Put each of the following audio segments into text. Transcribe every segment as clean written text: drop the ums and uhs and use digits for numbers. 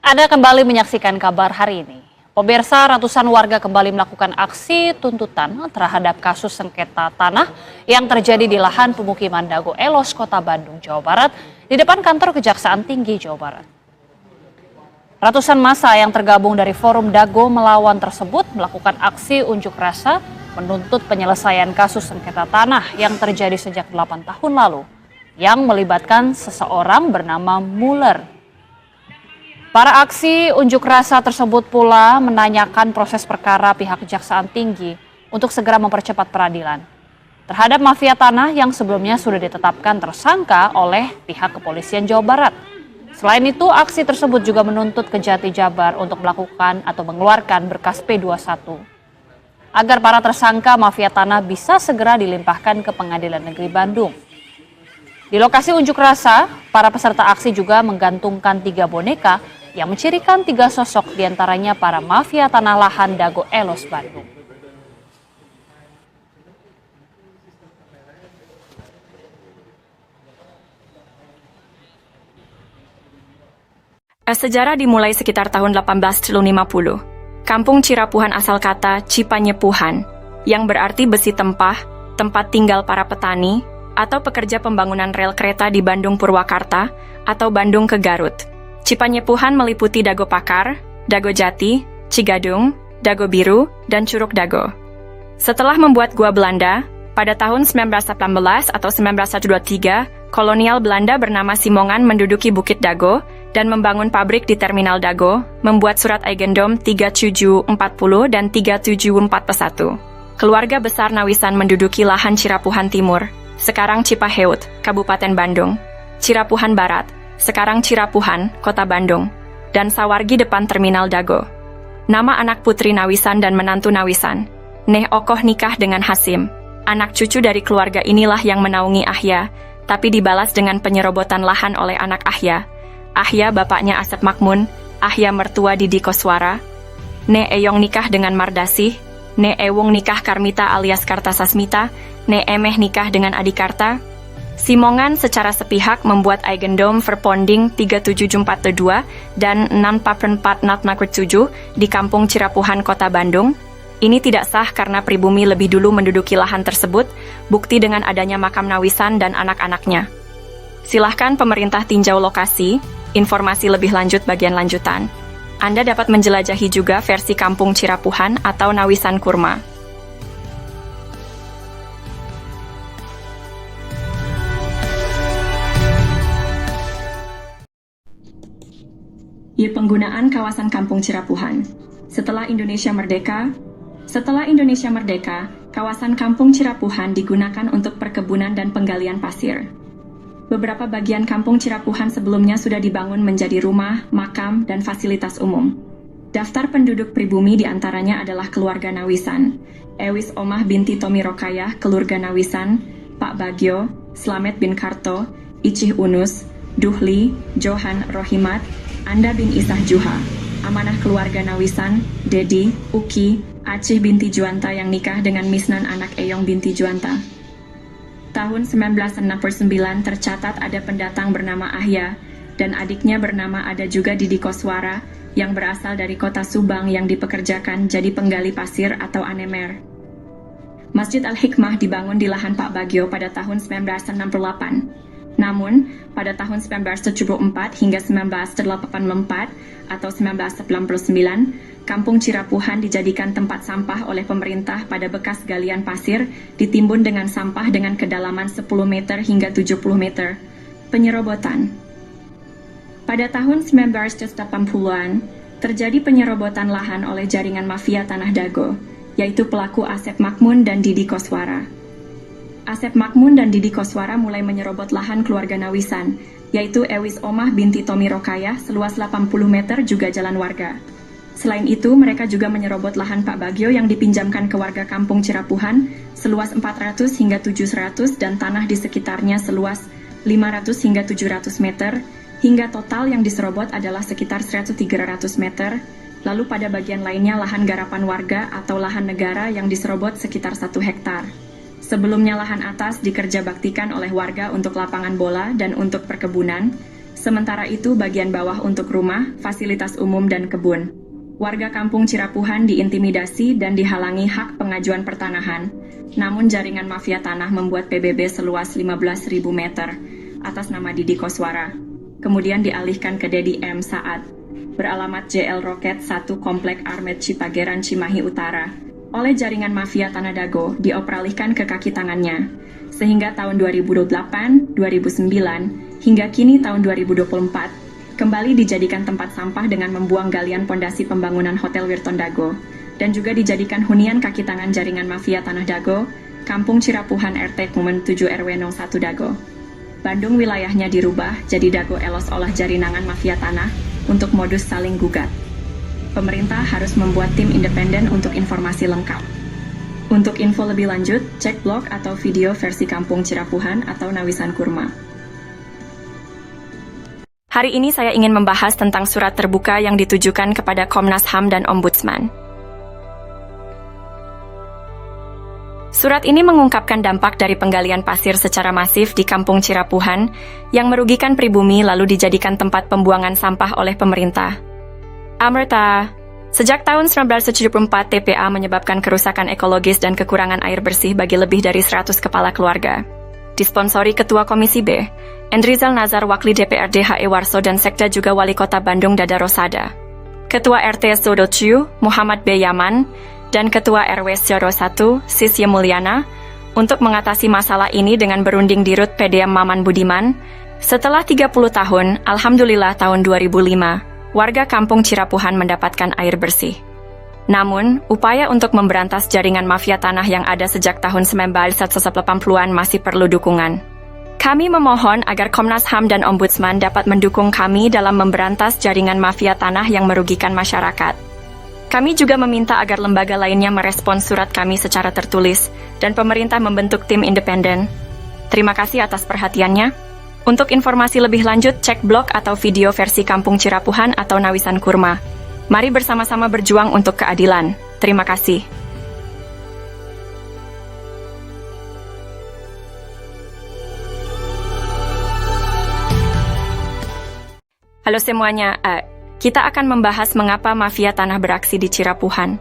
Anda kembali menyaksikan kabar hari ini. Pemirsa, ratusan warga kembali melakukan aksi tuntutan terhadap kasus sengketa tanah yang terjadi di lahan pemukiman Dago Elos, Kota Bandung, Jawa Barat, di depan kantor Kejaksaan Tinggi Jawa Barat. Ratusan massa yang tergabung dari Forum Dago Melawan tersebut melakukan aksi unjuk rasa menuntut penyelesaian kasus sengketa tanah yang terjadi sejak 8 tahun lalu, yang melibatkan seseorang bernama Muller. Para aksi unjuk rasa tersebut pula menanyakan proses perkara pihak Kejaksaan Tinggi untuk segera mempercepat peradilan terhadap mafia tanah yang sebelumnya sudah ditetapkan tersangka oleh pihak Kepolisian Jawa Barat. Selain itu, aksi tersebut juga menuntut Kejati Jabar untuk melakukan atau mengeluarkan berkas P21 agar para tersangka mafia tanah bisa segera dilimpahkan ke Pengadilan Negeri Bandung. Di lokasi unjuk rasa, para peserta aksi juga menggantungkan 3 boneka yang mencirikan 3 sosok, diantaranya para mafia tanah lahan Dago Elos Bandung. Sejarah dimulai sekitar tahun 1850. Kampung Cirapuhan asal kata Cipanyepuhan, yang berarti besi tempah, tempat tinggal para petani, atau pekerja pembangunan rel kereta di Bandung Purwakarta, atau Bandung ke Garut. Cipanyepuhan meliputi Dago Pakar, Dago Jati, Cigadung, Dago Biru, dan Curug Dago. Setelah membuat gua Belanda, pada tahun 1918 atau 1923, kolonial Belanda bernama Simongan menduduki Bukit Dago dan membangun pabrik di Terminal Dago, membuat surat Eigendom 3740 dan 3741. Keluarga besar Nawisan menduduki lahan Cirapuhan Timur, sekarang Cipaheut, Kabupaten Bandung, Cirapuhan Barat, sekarang Cirapuhan, Kota Bandung, dan Sawargi depan Terminal Dago. Nama anak putri Nawisan dan menantu Nawisan, Neh Okoh nikah dengan Hasim. Anak cucu dari keluarga inilah yang menaungi Ahya, tapi dibalas dengan penyerobotan lahan oleh anak Ahya. Ahya bapaknya Asep Makmun, Ahya mertua Didi Koswara. Neh Eyong nikah dengan Mardasih, Neh Ewung nikah Karmita alias Kartasasmita, Neh Emeh nikah dengan Adikarta. Simongan secara sepihak membuat Eigendom Verponding 37442 dan 644 di Kampung Cirapuhan, Kota Bandung. Ini tidak sah karena pribumi lebih dulu menduduki lahan tersebut, bukti dengan adanya makam Nawisan dan anak-anaknya. Silahkan pemerintah tinjau lokasi, informasi lebih lanjut bagian lanjutan. Anda dapat menjelajahi juga versi Kampung Cirapuhan atau Nawisan Kurma. Penggunaan kawasan Kampung Cirapuhan. Setelah Indonesia Merdeka, kawasan Kampung Cirapuhan digunakan untuk perkebunan dan penggalian pasir. Beberapa bagian Kampung Cirapuhan sebelumnya sudah dibangun menjadi rumah, makam, dan fasilitas umum. Daftar penduduk pribumi diantaranya adalah keluarga Nawisan, Ewis Omah binti Tomi Rokayah, keluarga Nawisan, Pak Bagio, Slamet bin Karto, Icih Unus, Duhli, Johan Rohimat, Anda bin Isah Juha, amanah keluarga Nawisan, Dedi, Uki, Acih binti Juanta yang nikah dengan Misnan anak Eyong binti Juanta. Tahun 1969 tercatat ada pendatang bernama Ahya, dan adiknya bernama ada juga Didi Koswara, yang berasal dari kota Subang yang dipekerjakan jadi penggali pasir atau anemer. Masjid Al-Hikmah dibangun di lahan Pak Bagio pada tahun 1968. Namun, pada tahun 1974 hingga 1984 atau 1999, Kampung Cirapuhan dijadikan tempat sampah oleh pemerintah pada bekas galian pasir ditimbun dengan sampah dengan kedalaman 10 meter hingga 70 meter. Penyerobotan. Pada tahun 1980-an, terjadi penyerobotan lahan oleh jaringan mafia tanah Dago, yaitu pelaku Asep Makmun dan Didi Koswara. Asep Makmun dan Didi Koswara mulai menyerobot lahan keluarga Nawisan, yaitu Ewis Omah binti Tomi Rokayah seluas 80 meter juga jalan warga. Selain itu, mereka juga menyerobot lahan Pak Bagio yang dipinjamkan ke warga Kampung Cirapuhan seluas 400 hingga 700 dan tanah di sekitarnya seluas 500 hingga 700 meter, hingga total yang diserobot adalah sekitar 100-300 meter. Lalu pada bagian lainnya lahan garapan warga atau lahan negara yang diserobot sekitar 1 hektar. Sebelumnya lahan atas dikerja baktikan oleh warga untuk lapangan bola dan untuk perkebunan. Sementara itu bagian bawah untuk rumah, fasilitas umum dan kebun. Warga kampung Cirapuhan diintimidasi dan dihalangi hak pengajuan pertanahan. Namun jaringan mafia tanah membuat PBB seluas 15.000 meter atas nama Didi Koswara. Kemudian dialihkan ke Dedi M. Saat, beralamat JL Roket 1 Komplek Armet Cipageran Cimahi Utara. Oleh jaringan mafia Tanah Dago dioperalihkan ke kaki tangannya. Sehingga tahun 2008, 2009, hingga kini tahun 2024, kembali dijadikan tempat sampah dengan membuang galian pondasi pembangunan Hotel Wirton Dago, dan juga dijadikan hunian kaki tangan jaringan mafia Tanah Dago, Kampung Cirapuhan RT Kumen 7 RW 01 Dago. Bandung wilayahnya dirubah jadi Dago Elos olah jaringan mafia tanah untuk modus saling gugat. Pemerintah harus membuat tim independen untuk informasi lengkap. Untuk info lebih lanjut, cek blog atau video versi Kampung Cirapuhan atau Nawisan Kurma. Hari ini saya ingin membahas tentang surat terbuka yang ditujukan kepada Komnas HAM dan Ombudsman. Surat ini mengungkapkan dampak dari penggalian pasir secara masif di Kampung Cirapuhan yang merugikan pribumi lalu dijadikan tempat pembuangan sampah oleh pemerintah. Amerta, sejak tahun 1974 TPA menyebabkan kerusakan ekologis dan kekurangan air bersih bagi lebih dari 100 kepala keluarga. Disponsori Ketua Komisi B, Endrizal Nazar Wakli DPRD HE Warso dan Sekda juga Wali Kota Bandung Dada Rosada. Ketua RT Sodociu, Muhammad B. Yaman, dan Ketua RW Syoro 1, Sisye Mulyana, untuk mengatasi masalah ini dengan berunding di Rut PDM Maman Budiman. Setelah 30 tahun, Alhamdulillah tahun 2005, warga Kampung Cirapuhan mendapatkan air bersih. Namun, upaya untuk memberantas jaringan mafia tanah yang ada sejak tahun 1980-an masih perlu dukungan. Kami memohon agar Komnas HAM dan Ombudsman dapat mendukung kami dalam memberantas jaringan mafia tanah yang merugikan masyarakat. Kami juga meminta agar lembaga lainnya merespons surat kami secara tertulis dan pemerintah membentuk tim independen. Terima kasih atas perhatiannya. Untuk informasi lebih lanjut, cek blog atau video versi Kampung Cirapuhan atau Nawisan Kurma. Mari bersama-sama berjuang untuk keadilan. Terima kasih. Halo semuanya, kita akan membahas mengapa mafia tanah beraksi di Cirapuhan.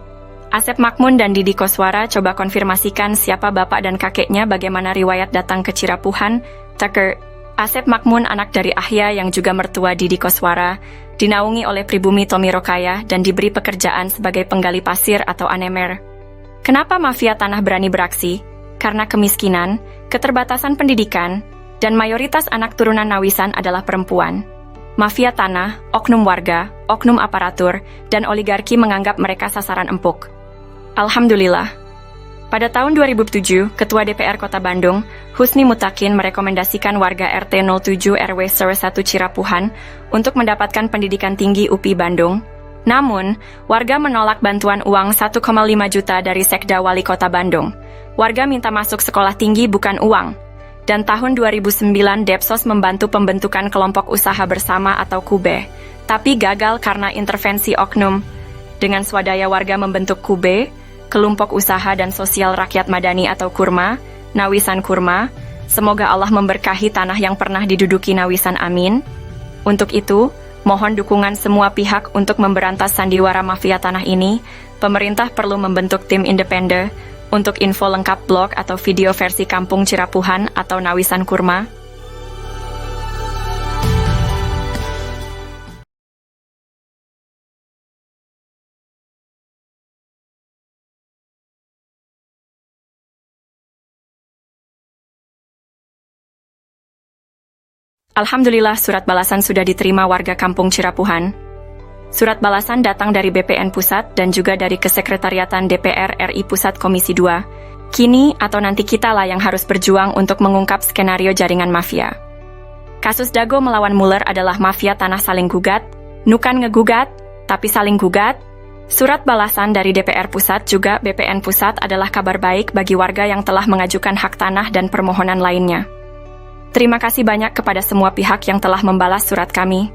Asep Makmun dan Didi Koswara coba konfirmasikan siapa bapak dan kakeknya, bagaimana riwayat datang ke Cirapuhan. Tucker, Asep Makmun anak dari Ahya yang juga mertua Didi Koswara, dinaungi oleh pribumi Tommy Rokaya dan diberi pekerjaan sebagai penggali pasir atau anemer. Kenapa mafia tanah berani beraksi? Karena kemiskinan, keterbatasan pendidikan, dan mayoritas anak turunan Nawisan adalah perempuan. Mafia tanah, oknum warga, oknum aparatur, dan oligarki menganggap mereka sasaran empuk. Alhamdulillah. Pada tahun 2007, Ketua DPR Kota Bandung, Husni Mutakin merekomendasikan warga RT 07 RW 01 Cirapuhan untuk mendapatkan pendidikan tinggi UPI Bandung. Namun, warga menolak bantuan uang 1,5 juta dari Sekda Wali Kota Bandung. Warga minta masuk sekolah tinggi bukan uang. Dan tahun 2009 Depsos membantu pembentukan kelompok usaha bersama atau KUBE, tapi gagal karena intervensi oknum. Dengan swadaya warga membentuk KUBE, Kelompok Usaha dan Sosial Rakyat Madani atau KURMA, Nawisan Kurma. Semoga Allah memberkahi tanah yang pernah diduduki Nawisan, amin. Untuk itu, mohon dukungan semua pihak untuk memberantas sandiwara mafia tanah ini. Pemerintah perlu membentuk tim independen. Untuk info lengkap blog atau video versi Kampung Cirapuhan atau Nawisan Kurma. Alhamdulillah surat balasan sudah diterima warga Kampung Cirapuhan. Surat balasan datang dari BPN Pusat dan juga dari Kesekretariatan DPR RI Pusat Komisi 2. Kini atau nanti kitalah yang harus berjuang untuk mengungkap skenario jaringan mafia. Kasus Dago melawan Mueller adalah mafia tanah saling gugat, nukan ngegugat, tapi saling gugat. Surat balasan dari DPR Pusat juga BPN Pusat adalah kabar baik bagi warga yang telah mengajukan hak tanah dan permohonan lainnya. Terima kasih banyak kepada semua pihak yang telah membalas surat kami.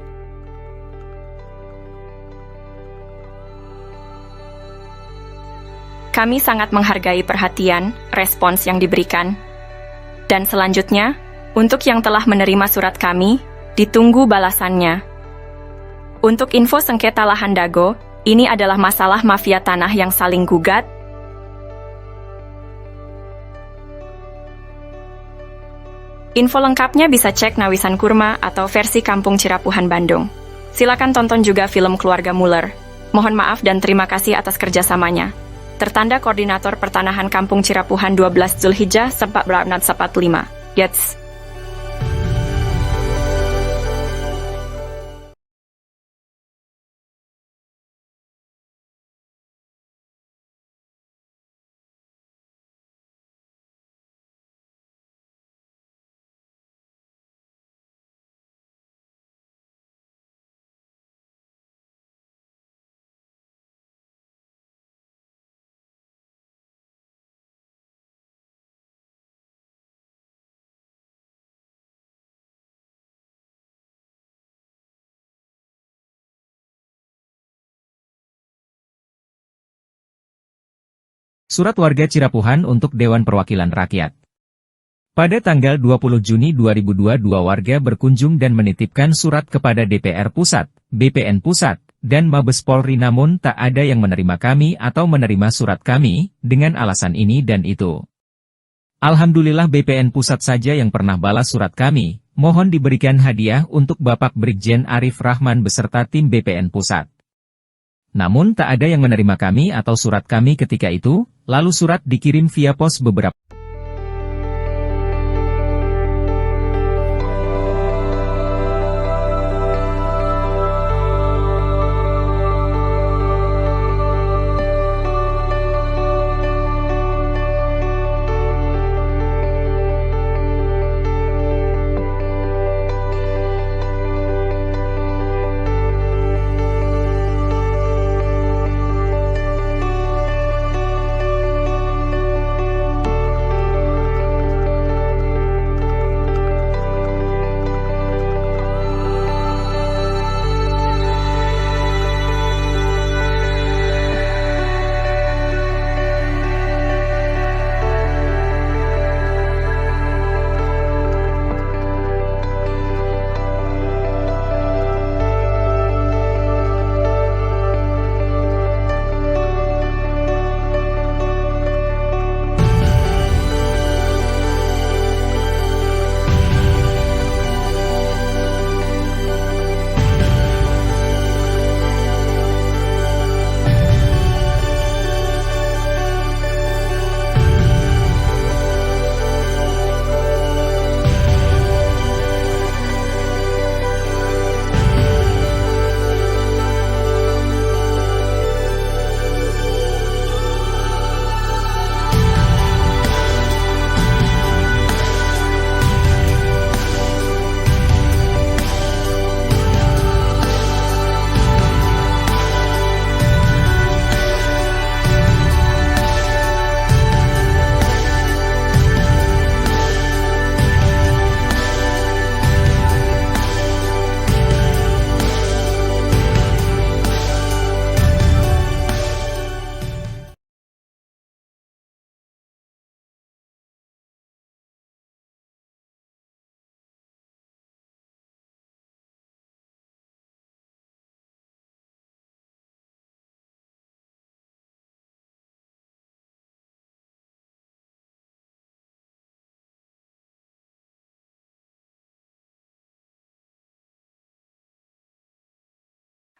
Kami sangat menghargai perhatian, respons yang diberikan. Dan selanjutnya, untuk yang telah menerima surat kami, Ditunggu balasannya. Untuk info sengketa lahan Dago, ini adalah masalah mafia tanah yang saling gugat. Info lengkapnya bisa cek Nawisan Kurma atau versi Kampung Cirapuhan Bandung. Silakan tonton juga film Keluarga Muller. Mohon maaf dan terima kasih atas kerjasamanya. Tertanda Koordinator Pertanahan Kampung Cirapuhan 12 Zulhijjah 1445. Yats. Surat Warga Cirapuhan untuk Dewan Perwakilan Rakyat. Pada tanggal 20 Juni 2022 warga berkunjung dan menitipkan surat kepada DPR Pusat, BPN Pusat, dan Mabes Polri namun tak ada yang menerima kami atau menerima surat kami, dengan alasan ini dan itu. Alhamdulillah BPN Pusat saja yang pernah balas surat kami, mohon diberikan hadiah untuk Bapak Brigjen Arif Rahman beserta tim BPN Pusat. Namun tak ada yang menerima kami atau surat kami ketika itu, lalu surat dikirim via pos beberapa.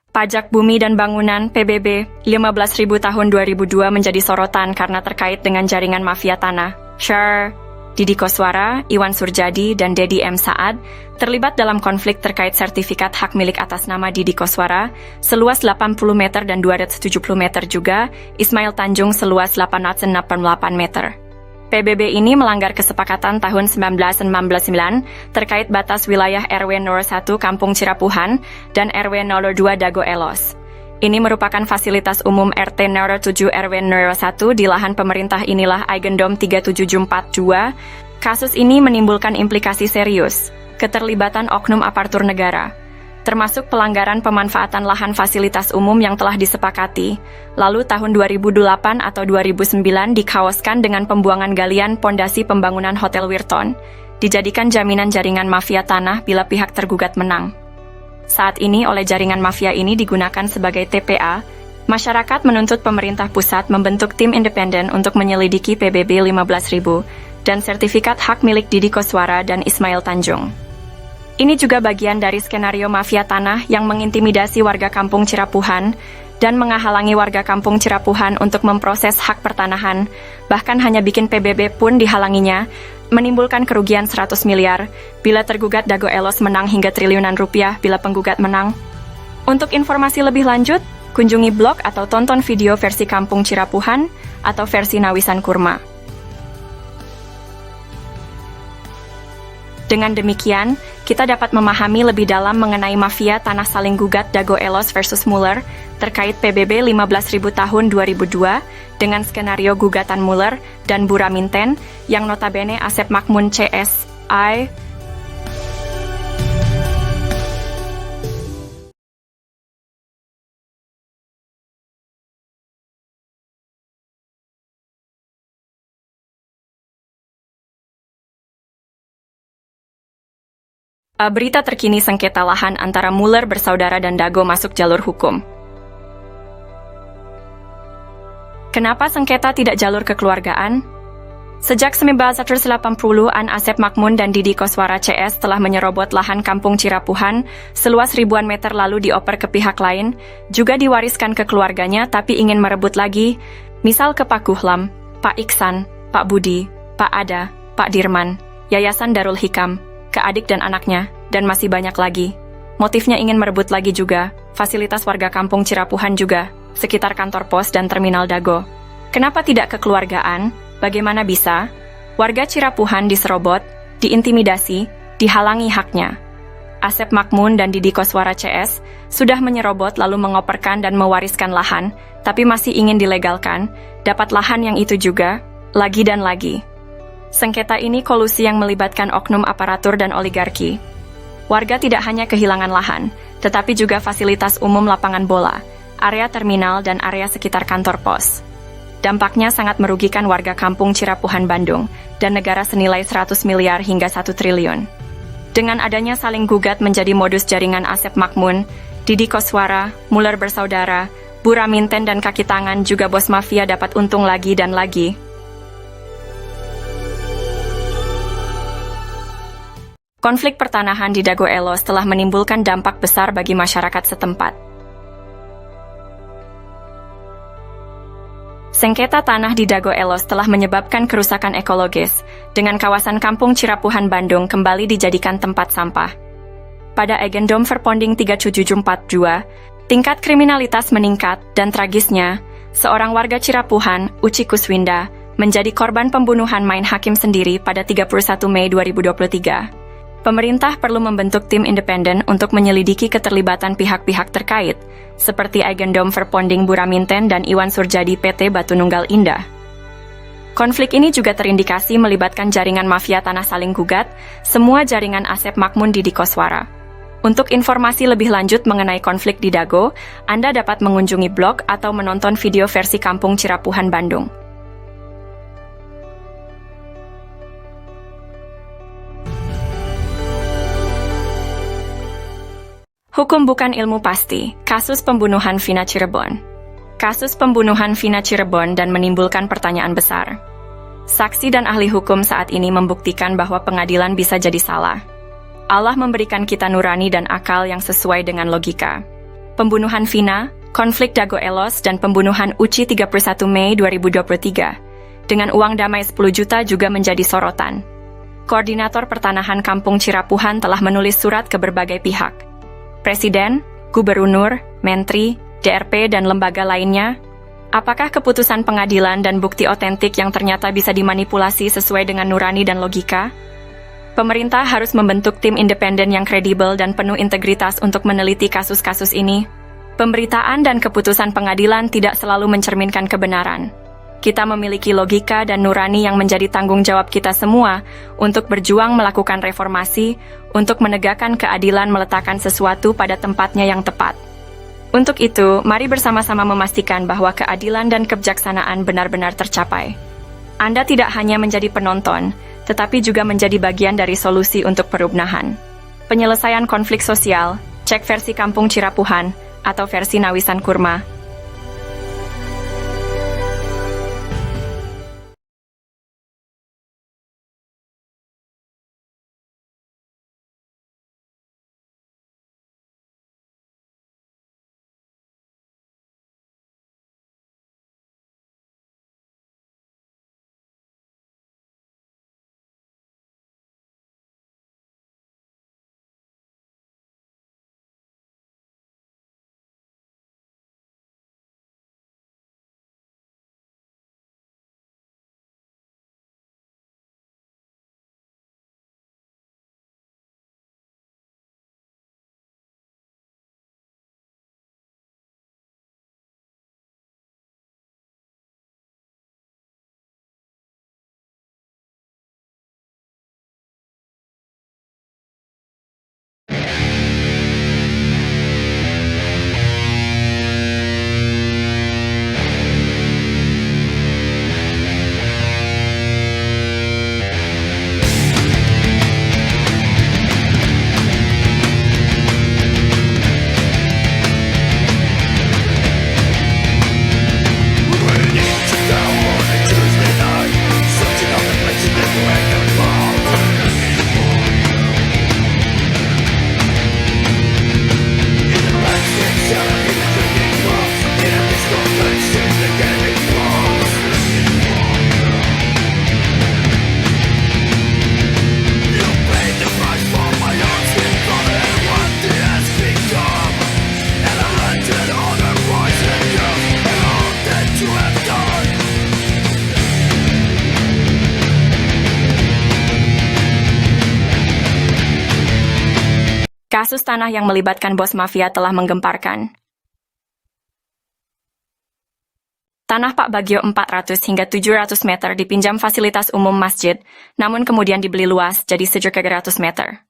Pajak Bumi dan Bangunan (PBB) 15.000 tahun 2002 menjadi sorotan karena terkait dengan jaringan mafia tanah. Syar, Didi Koswara, Iwan Surjadi, dan Dedi M. Saad terlibat dalam konflik terkait sertifikat hak milik atas nama Didi Koswara seluas 80 meter dan 270 meter juga Ismail Tanjung seluas 888 meter. PBB ini melanggar kesepakatan tahun 1999 terkait batas wilayah RW 01 Kampung Cirapuhan dan RW 02 Dago Elos. Ini merupakan fasilitas umum RT 07 RW 01 di lahan pemerintah inilah Eigendom 37742. Kasus ini menimbulkan implikasi serius, keterlibatan oknum aparatur negara, termasuk pelanggaran pemanfaatan lahan fasilitas umum yang telah disepakati, lalu tahun 2008 atau 2009 dikaoskan dengan pembuangan galian pondasi pembangunan Hotel Wirton. dijadikan jaminan jaringan mafia tanah bila pihak tergugat menang. Saat ini oleh jaringan mafia ini digunakan sebagai TPA, masyarakat menuntut pemerintah pusat membentuk tim independen untuk menyelidiki PBB 15.000 dan sertifikat hak milik Didi Koswara dan Ismail Tanjung. Ini juga bagian dari skenario mafia tanah yang mengintimidasi warga kampung Cirapuhan dan menghalangi warga kampung Cirapuhan untuk memproses hak pertanahan, bahkan hanya bikin PBB pun dihalanginya, menimbulkan kerugian 100 miliar bila tergugat Dago Elos menang hingga triliunan rupiah bila penggugat menang. Untuk informasi lebih lanjut, kunjungi blog atau tonton video versi Kampung Cirapuhan atau versi Nawisan Kurma. Dengan demikian, kita dapat memahami lebih dalam mengenai mafia tanah saling gugat Dago Elos versus Muller terkait PBB 15.000 tahun 2002 dengan skenario gugatan Muller dan Buraminten yang notabene Asep Makmun CSI. Berita terkini sengketa lahan antara Muller bersaudara dan Dago masuk jalur hukum. Kenapa sengketa tidak jalur kekeluargaan? Sejak 1980-an, Asep Makmun dan Didi Koswara CS telah menyerobot lahan kampung Cirapuhan seluas ribuan meter lalu dioper ke pihak lain, juga diwariskan ke keluarganya tapi ingin merebut lagi, misal ke Pak Kuhlam, Pak Iksan, Pak Budi, Pak Ada, Pak Dirman, Yayasan Darul Hikam, ke adik dan anaknya, dan masih banyak lagi. Motifnya ingin merebut lagi juga, fasilitas warga kampung Cirapuhan juga, sekitar kantor pos dan terminal Dago. Kenapa tidak kekeluargaan? Bagaimana bisa? Warga Cirapuhan diserobot, diintimidasi, dihalangi haknya. Asep Makmun dan Didi Koswara CS sudah menyerobot lalu mengoperkan dan mewariskan lahan, tapi masih ingin dilegalkan, dapat lahan yang itu juga, lagi dan lagi. Sengketa ini kolusi yang melibatkan oknum aparatur dan oligarki. Warga tidak hanya kehilangan lahan, tetapi juga fasilitas umum lapangan bola, area terminal dan area sekitar kantor pos. Dampaknya sangat merugikan warga kampung Cirapuhan Bandung dan negara senilai 100 miliar hingga 1 triliun. Dengan adanya saling gugat menjadi modus jaringan Asep Makmun, Didi Koswara, Muller bersaudara, Buraminten dan kaki tangan juga bos mafia dapat untung lagi dan lagi. Konflik pertanahan di Dago Elos telah menimbulkan dampak besar bagi masyarakat setempat. Sengketa tanah di Dago Elos telah menyebabkan kerusakan ekologis, dengan kawasan kampung Cirapuhan Bandung kembali dijadikan tempat sampah. Pada Agendom Verponding 3742, tingkat kriminalitas meningkat dan tragisnya, seorang warga Cirapuhan, Uci Kuswinda, menjadi korban pembunuhan main hakim sendiri pada 31 Mei 2023. Pemerintah perlu membentuk tim independen untuk menyelidiki keterlibatan pihak-pihak terkait, seperti Agendom Verponding Buraminten dan Iwan Surjadi PT Batu Nunggal Indah. Konflik ini juga terindikasi melibatkan jaringan mafia tanah saling gugat, semua jaringan Asep Makmun Didi Koswara. Untuk informasi lebih lanjut mengenai konflik di Dago, Anda dapat mengunjungi blog atau menonton video versi Kampung Cirapuhan Bandung. Hukum bukan ilmu pasti, kasus pembunuhan Vina Cirebon. Kasus pembunuhan Vina Cirebon dan menimbulkan pertanyaan besar. Saksi dan ahli hukum saat ini membuktikan bahwa pengadilan bisa jadi salah. Allah memberikan kita nurani dan akal yang sesuai dengan logika. Pembunuhan Vina, konflik Dago Elos dan pembunuhan Uci 31 Mei 2023. Dengan uang damai 10 juta juga menjadi sorotan. Koordinator Pertanahan Kampung Cirapuhan telah menulis surat ke berbagai pihak. Presiden, Gubernur, Menteri, DRP, dan lembaga lainnya. Apakah keputusan pengadilan dan bukti otentik yang ternyata bisa dimanipulasi sesuai dengan nurani dan logika? Pemerintah harus membentuk tim independen yang kredibel dan penuh integritas untuk meneliti kasus-kasus ini. Pemberitaan dan keputusan pengadilan tidak selalu mencerminkan kebenaran. Kita memiliki logika dan nurani yang menjadi tanggung jawab kita semua untuk berjuang melakukan reformasi, untuk menegakkan keadilan meletakkan sesuatu pada tempatnya yang tepat. Untuk itu, mari bersama-sama memastikan bahwa keadilan dan kebijaksanaan benar-benar tercapai. Anda tidak hanya menjadi penonton, tetapi juga menjadi bagian dari solusi untuk perubahan. Penyelesaian konflik sosial, cek versi Kampung Cirapuhan, atau versi Nawisan Kurma. Kasus tanah yang melibatkan bos mafia telah menggemparkan. Tanah Pak Bagio 400 hingga 700 meter dipinjam fasilitas umum masjid, namun kemudian dibeli luas jadi 700 meter.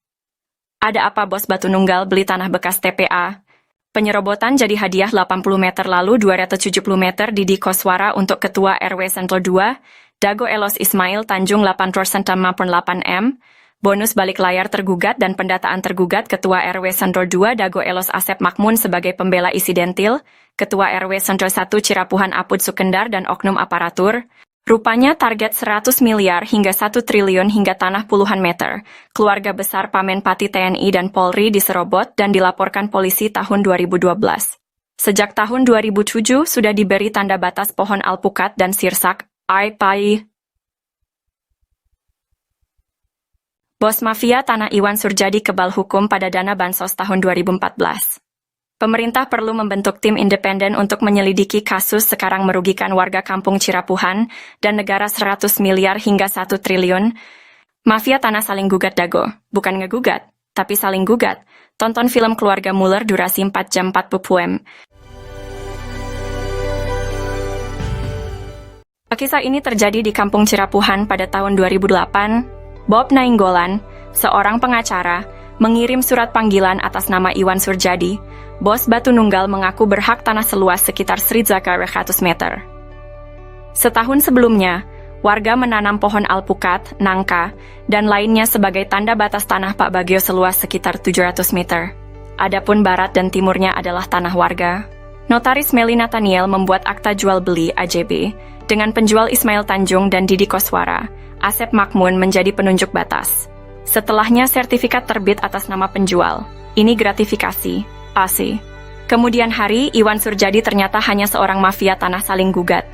Ada apa bos Batu Nunggal beli tanah bekas TPA? Penyerobotan jadi hadiah 80 meter lalu 270 meter di Dikoswara untuk Ketua RW Sentul 2, Dago Elos Ismail Tanjung 8% maupun 8M, bonus balik layar tergugat dan pendataan tergugat Ketua RW Sentul 2 Dago Elos Asep Makmun sebagai pembela Isidentil, Ketua RW Sentul 1 Cirapuhan Apud Sukendar dan oknum aparatur. Rupanya target 100 miliar hingga 1 triliun hingga tanah puluhan meter. Keluarga besar Pamenpati TNI dan Polri diserobot dan dilaporkan polisi tahun 2012. Sejak tahun 2007 sudah diberi tanda batas pohon alpukat dan sirsak, AIPAI. Bos mafia tanah Iwan Surjadi kebal hukum pada dana bansos tahun 2014. Pemerintah perlu membentuk tim independen untuk menyelidiki kasus sekarang merugikan warga kampung Cirapuhan dan negara 100 miliar hingga 1 triliun. Mafia tanah saling gugat Dago, bukan ngegugat, tapi saling gugat. Tonton film Keluarga Muller durasi 4 jam 40 pm. Kisah ini terjadi di kampung Cirapuhan pada tahun 2008. Bob Nainggolan, seorang pengacara, mengirim surat panggilan atas nama Iwan Surjadi. Bos Batu Nunggal mengaku berhak tanah seluas sekitar 100 meter. Setahun sebelumnya, warga menanam pohon alpukat, nangka, dan lainnya sebagai tanda batas tanah Pak Bagio seluas sekitar 700 meter. Adapun barat dan timurnya adalah tanah warga. Notaris Meli Nathaniel membuat akta jual beli AJB dengan penjual Ismail Tanjung dan Didi Koswara. Asep Makmun menjadi penunjuk batas. Setelahnya sertifikat terbit atas nama penjual. Ini gratifikasi, AC. Kemudian hari, Iwan Surjadi ternyata hanya seorang mafia tanah saling gugat.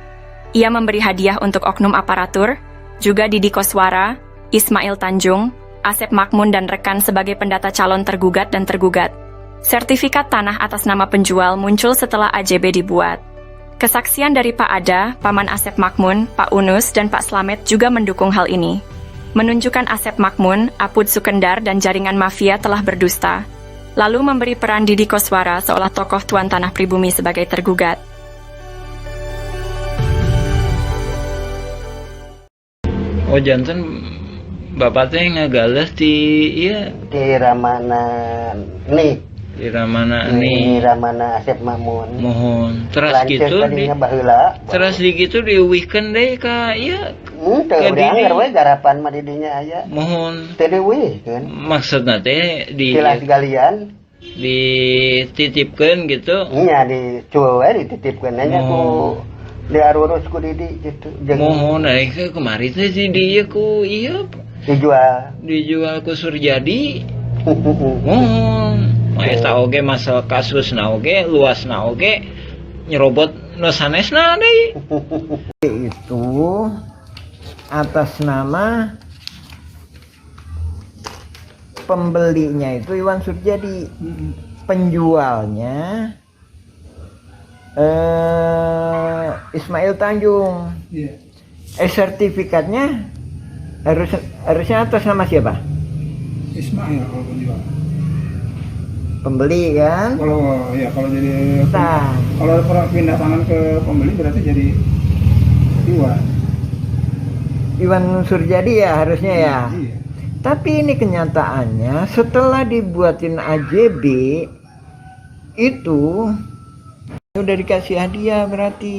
Ia memberi hadiah untuk oknum aparatur, juga Didi Koswara, Ismail Tanjung, Asep Makmun dan rekan sebagai pendata calon tergugat dan tergugat. Sertifikat tanah atas nama penjual muncul setelah AJB dibuat. Kesaksian dari Pak Ada, Paman Asep Makmun, Pak Unus, dan Pak Slamet juga mendukung hal ini. Menunjukkan Asep Makmun, Apud Sukendar, dan jaringan mafia telah berdusta. Lalu memberi peran Didi Koswara seolah tokoh tuan tanah pribumi sebagai tergugat. Oh janten bapak teh ngagales di Ramana nih di Ramana di nih Ramana Asep Makmun mohon terus lanceuk gitu di tadinya baheula terus di gitu di weekend deh ka iya Teu Ke dianggar didi. we garapan mah didinya aya. Mohon Teu deui kan. maksudna teh Silas galian dititipkeun gitu. nya dicuel we dititipkeun nya ku diarurus ku didi gitu. Jeung Mohon ke kemari teh di dieu ku ieu dijual. dijual ku Surjadi. Mohon eta oge masalah kasusna oge luasna oge nyerobot nu sanesna deui. Itu atas nama pembelinya itu Iwan Surjadi, penjualnya Ismail Tanjung. Sertifikatnya harusnya atas nama siapa? Ismail kalau penjual. Pembeli kan? Kalau jadi Nah, kalau pindah tangan ke pembeli berarti jadi Iwan. Iwan Surjadi ya harusnya ya. Iya. Tapi ini kenyataannya setelah dibuatin AJB itu udah dikasih hadiah berarti.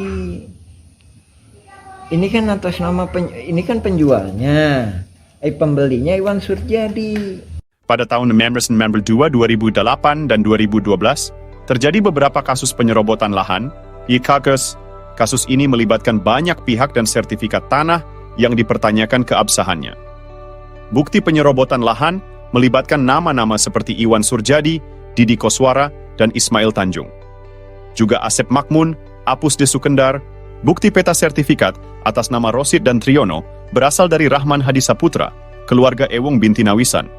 Ini kan atas nama ini kan penjualnya, pembelinya Iwan Surjadi. Pada tahun 1992, 2008, dan 2012, terjadi beberapa kasus penyerobotan lahan. Kasus ini melibatkan banyak pihak dan sertifikat tanah yang dipertanyakan keabsahannya. Bukti penyerobotan lahan melibatkan nama-nama seperti Iwan Surjadi, Didi Koswara, dan Ismail Tanjung. Juga Asep Makmun, Apus de Sukendar, bukti peta sertifikat atas nama Rosid dan Triyono berasal dari Rahman Hadi Saputra, keluarga Ewong binti Nawisan.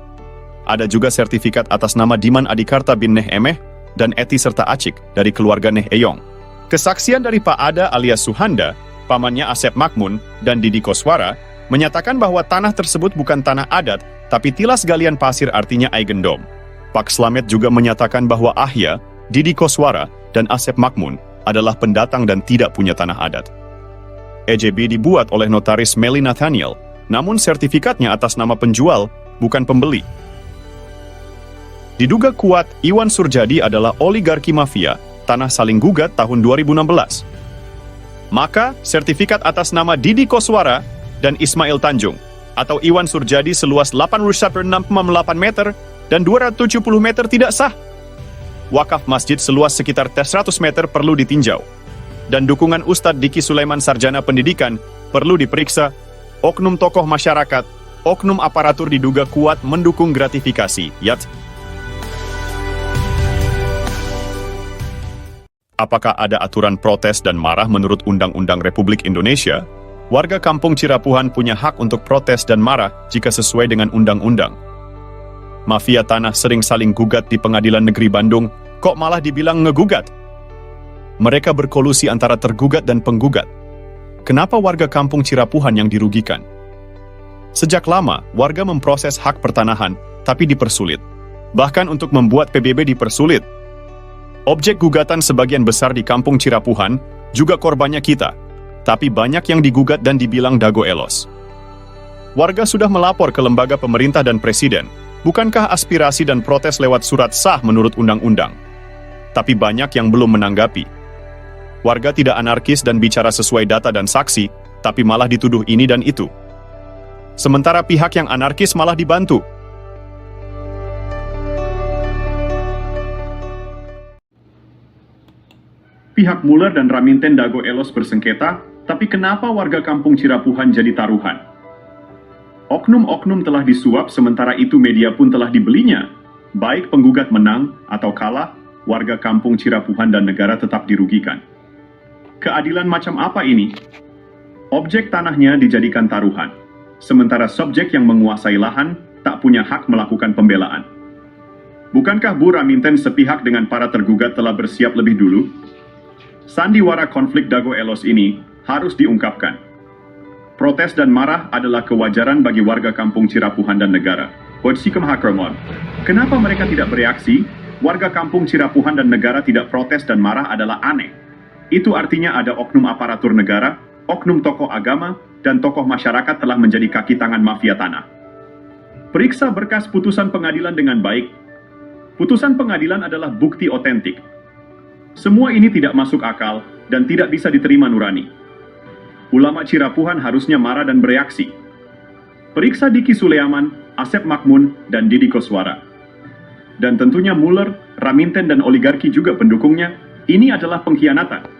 Ada juga sertifikat atas nama Diman Adikarta bin Neh Emeh dan Eti serta Acik dari keluarga Neh Eyong. Kesaksian dari Pak Ada alias Suhanda, pamannya Asep Makmun, dan Didi Koswara, menyatakan bahwa tanah tersebut bukan tanah adat, tapi tilas galian pasir artinya Aigendom. Pak Slamet juga menyatakan bahwa Ahya, Didi Koswara, dan Asep Makmun adalah pendatang dan tidak punya tanah adat. EJB dibuat oleh notaris Meli Nathaniel, namun sertifikatnya atas nama penjual, bukan pembeli. Diduga kuat, Iwan Surjadi adalah oligarki mafia, tanah saling gugat tahun 2016. Maka, sertifikat atas nama Didi Koswara dan Ismail Tanjung, atau Iwan Surjadi seluas 81,68 meter dan 270 meter tidak sah. Wakaf masjid seluas sekitar 100 meter perlu ditinjau. Dan dukungan Ustadz Diki Sulaiman Sarjana Pendidikan perlu diperiksa. Oknum tokoh masyarakat, oknum aparatur diduga kuat mendukung gratifikasi. Apakah ada aturan protes dan marah menurut Undang-Undang Republik Indonesia? Warga kampung Cirapuhan punya hak untuk protes dan marah jika sesuai dengan undang-undang. Mafia tanah sering saling gugat di Pengadilan Negeri Bandung, kok malah dibilang ngegugat? Mereka berkolusi antara tergugat dan penggugat. Kenapa warga kampung Cirapuhan yang dirugikan? Sejak lama, warga memproses hak pertanahan, tapi dipersulit. Bahkan untuk membuat PBB dipersulit. Objek gugatan sebagian besar di kampung Cirapuhan juga korbannya kita, tapi banyak yang digugat dan dibilang dago elos. Warga sudah melapor ke lembaga pemerintah dan presiden. Bukankah aspirasi dan protes lewat surat sah menurut undang-undang? Tapi banyak yang belum menanggapi. Warga tidak anarkis dan bicara sesuai data dan saksi, tapi malah dituduh ini dan itu. Sementara pihak yang anarkis malah dibantu. Pihak Muller dan Raminten Dago Elos bersengketa, tapi kenapa warga kampung Cirapuhan jadi taruhan? Oknum-oknum telah disuap, sementara itu media pun telah dibelinya. Baik penggugat menang atau kalah, warga kampung Cirapuhan dan negara tetap dirugikan. Keadilan macam apa ini? Objek tanahnya dijadikan taruhan, sementara subjek yang menguasai lahan tak punya hak melakukan pembelaan. Bukankah Bu Raminten sepihak dengan para tergugat telah bersiap lebih dulu? Sandiwara konflik Dago Elos ini harus diungkapkan. Protes dan marah adalah kewajaran bagi warga kampung Cirapuhan dan negara. Kenapa mereka tidak bereaksi? Warga kampung Cirapuhan dan negara tidak protes dan marah adalah aneh. Itu artinya ada oknum aparatur negara, oknum tokoh agama, dan tokoh masyarakat telah menjadi kaki tangan mafia tanah. Periksa berkas putusan pengadilan dengan baik. Putusan pengadilan adalah bukti otentik. Semua ini tidak masuk akal dan tidak bisa diterima nurani. ulama Cirapuhan harusnya marah dan bereaksi. Periksa Diki Suleaman, Asep Makmun, dan Didi Koswara. Dan tentunya Muller, Raminten, dan oligarki juga pendukungnya. Ini adalah pengkhianatan.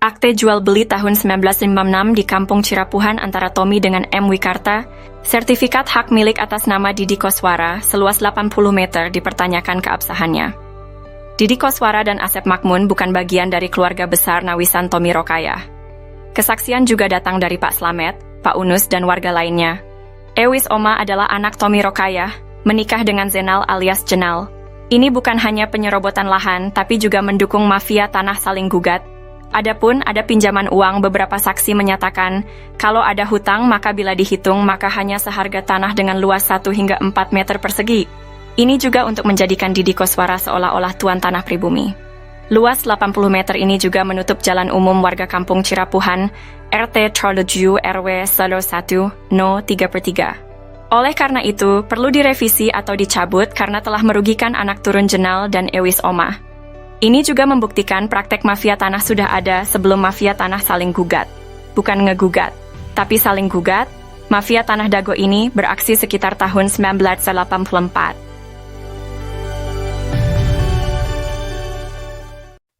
Akte jual beli tahun 1956 di Kampung Cirapuhan antara Tommy dengan M. Wikarta, sertifikat hak milik atas nama Didi Koswara seluas 80 meter dipertanyakan keabsahannya. Didi Koswara dan Asep Makmun bukan bagian dari keluarga besar Nawisan Tommy Rokayah. Kesaksian juga datang dari Pak Slamet, Pak Unus, dan warga lainnya. Ewis Oma adalah anak Tommy Rokayah, menikah dengan Zenal alias Jenal. Ini bukan hanya penyerobotan lahan, tapi juga mendukung mafia tanah saling gugat. Adapun ada pinjaman uang, beberapa saksi menyatakan, kalau ada hutang maka bila dihitung maka hanya seharga tanah dengan luas 1 hingga 4 meter persegi. Ini juga untuk menjadikan Didi Koswara seolah-olah tuan tanah pribumi. Luas 80 meter ini juga menutup jalan umum warga Kampung Cirapuhan, RT 37 RW 1 No 3/3. Oleh karena itu, perlu direvisi atau dicabut karena telah merugikan anak turun Jenal dan Ewis Oma. Ini juga membuktikan praktek mafia tanah sudah ada sebelum mafia tanah saling gugat. Bukan ngegugat, tapi saling gugat. Mafia tanah Dago ini beraksi sekitar tahun 1984.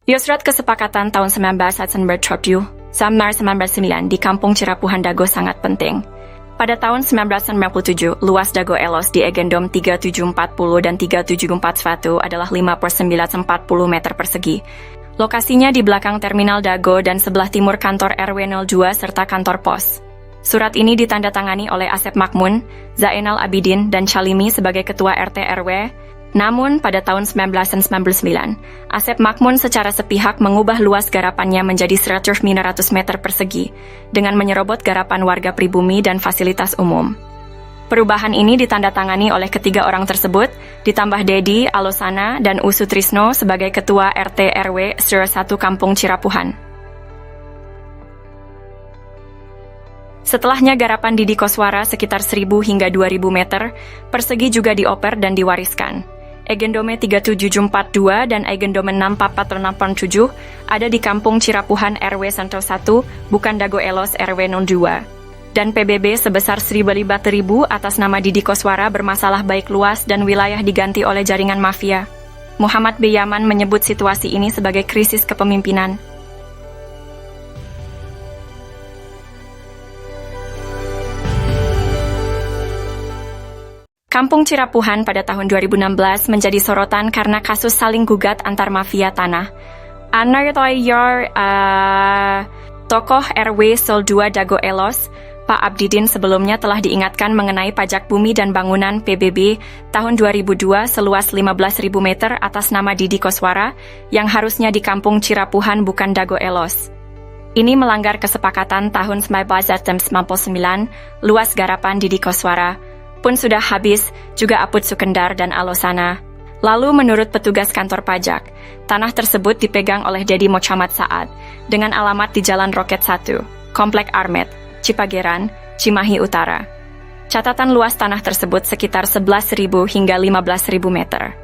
Yusrat Kesepakatan tahun 1997 sampai 1999 di Kampung Cirapuhan Dago sangat penting. Pada tahun 1997, luas Dago Elos di Egendom 3740 dan 3741 adalah 5/940 meter persegi. Lokasinya di belakang terminal Dago dan sebelah timur kantor RW 02 serta kantor pos. Surat ini ditandatangani oleh Asep Makmun, Zainal Abidin, dan Chalimi sebagai ketua RT RW. Namun, pada tahun 1999, Asep Makmun secara sepihak mengubah luas garapannya menjadi 100 meter persegi, dengan menyerobot garapan warga pribumi dan fasilitas umum. Perubahan ini ditandatangani oleh ketiga orang tersebut, ditambah Dedi, Alosana, dan Usu Trisno sebagai ketua RT RW 01 Kampung Cirapuhan. Setelahnya garapan Didi Koswara sekitar 1.000 hingga 2.000 meter persegi juga dioper dan diwariskan. Egendome 3742 dan Egendome 64487 ada di Kampung Cirapuhan RW 101, bukan Dago Elos RW 02. Dan PBB sebesar 1.000 atas nama Didi Koswara bermasalah baik luas dan wilayah diganti oleh jaringan mafia. Muhammad B. Yaman menyebut situasi ini sebagai krisis kepemimpinan. Kampung Cirapuhan pada tahun 2016 menjadi sorotan karena kasus saling gugat antar mafia tanah. Tokoh RW 02 Dago Elos, Pak Abdidin sebelumnya telah diingatkan mengenai pajak bumi dan bangunan PBB tahun 2002 seluas 15.000 meter atas nama Didi Koswara yang harusnya di Kampung Cirapuhan bukan Dago Elos. Ini melanggar kesepakatan tahun 1999 luas garapan Didi Koswara pun sudah habis, juga Aput Sukendar dan Alosana. Lalu menurut petugas kantor pajak, tanah tersebut dipegang oleh Dedi Mocamat Saad dengan alamat di Jalan Roket 1, Komplek Armet, Cipageran, Cimahi Utara. Catatan luas tanah tersebut sekitar 11.000 hingga 15.000 meter.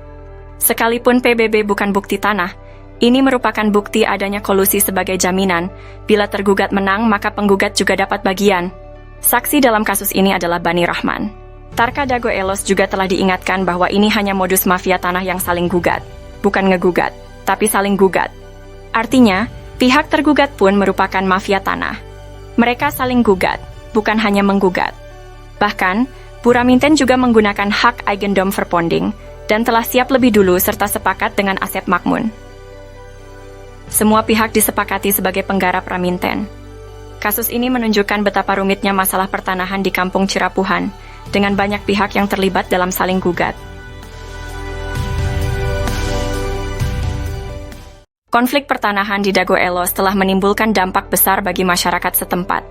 Sekalipun PBB bukan bukti tanah, ini merupakan bukti adanya kolusi sebagai jaminan. Bila tergugat menang, maka penggugat juga dapat bagian. Saksi dalam kasus ini adalah Bani Rahman. Tarka Dago Elos juga telah diingatkan bahwa ini hanya modus mafia tanah yang saling gugat. Bukan ngegugat, tapi saling gugat. Artinya, pihak tergugat pun merupakan mafia tanah. Mereka saling gugat, bukan hanya menggugat. Bahkan, Puraminten juga menggunakan hak Eigendom Verponding dan telah siap lebih dulu serta sepakat dengan Asep Makmun. Semua pihak disepakati sebagai penggarap Raminten. Kasus ini menunjukkan betapa rumitnya masalah pertanahan di Kampung Cirapuhan, dengan banyak pihak yang terlibat dalam saling gugat. Konflik pertanahan di Dago Elos telah menimbulkan dampak besar bagi masyarakat setempat.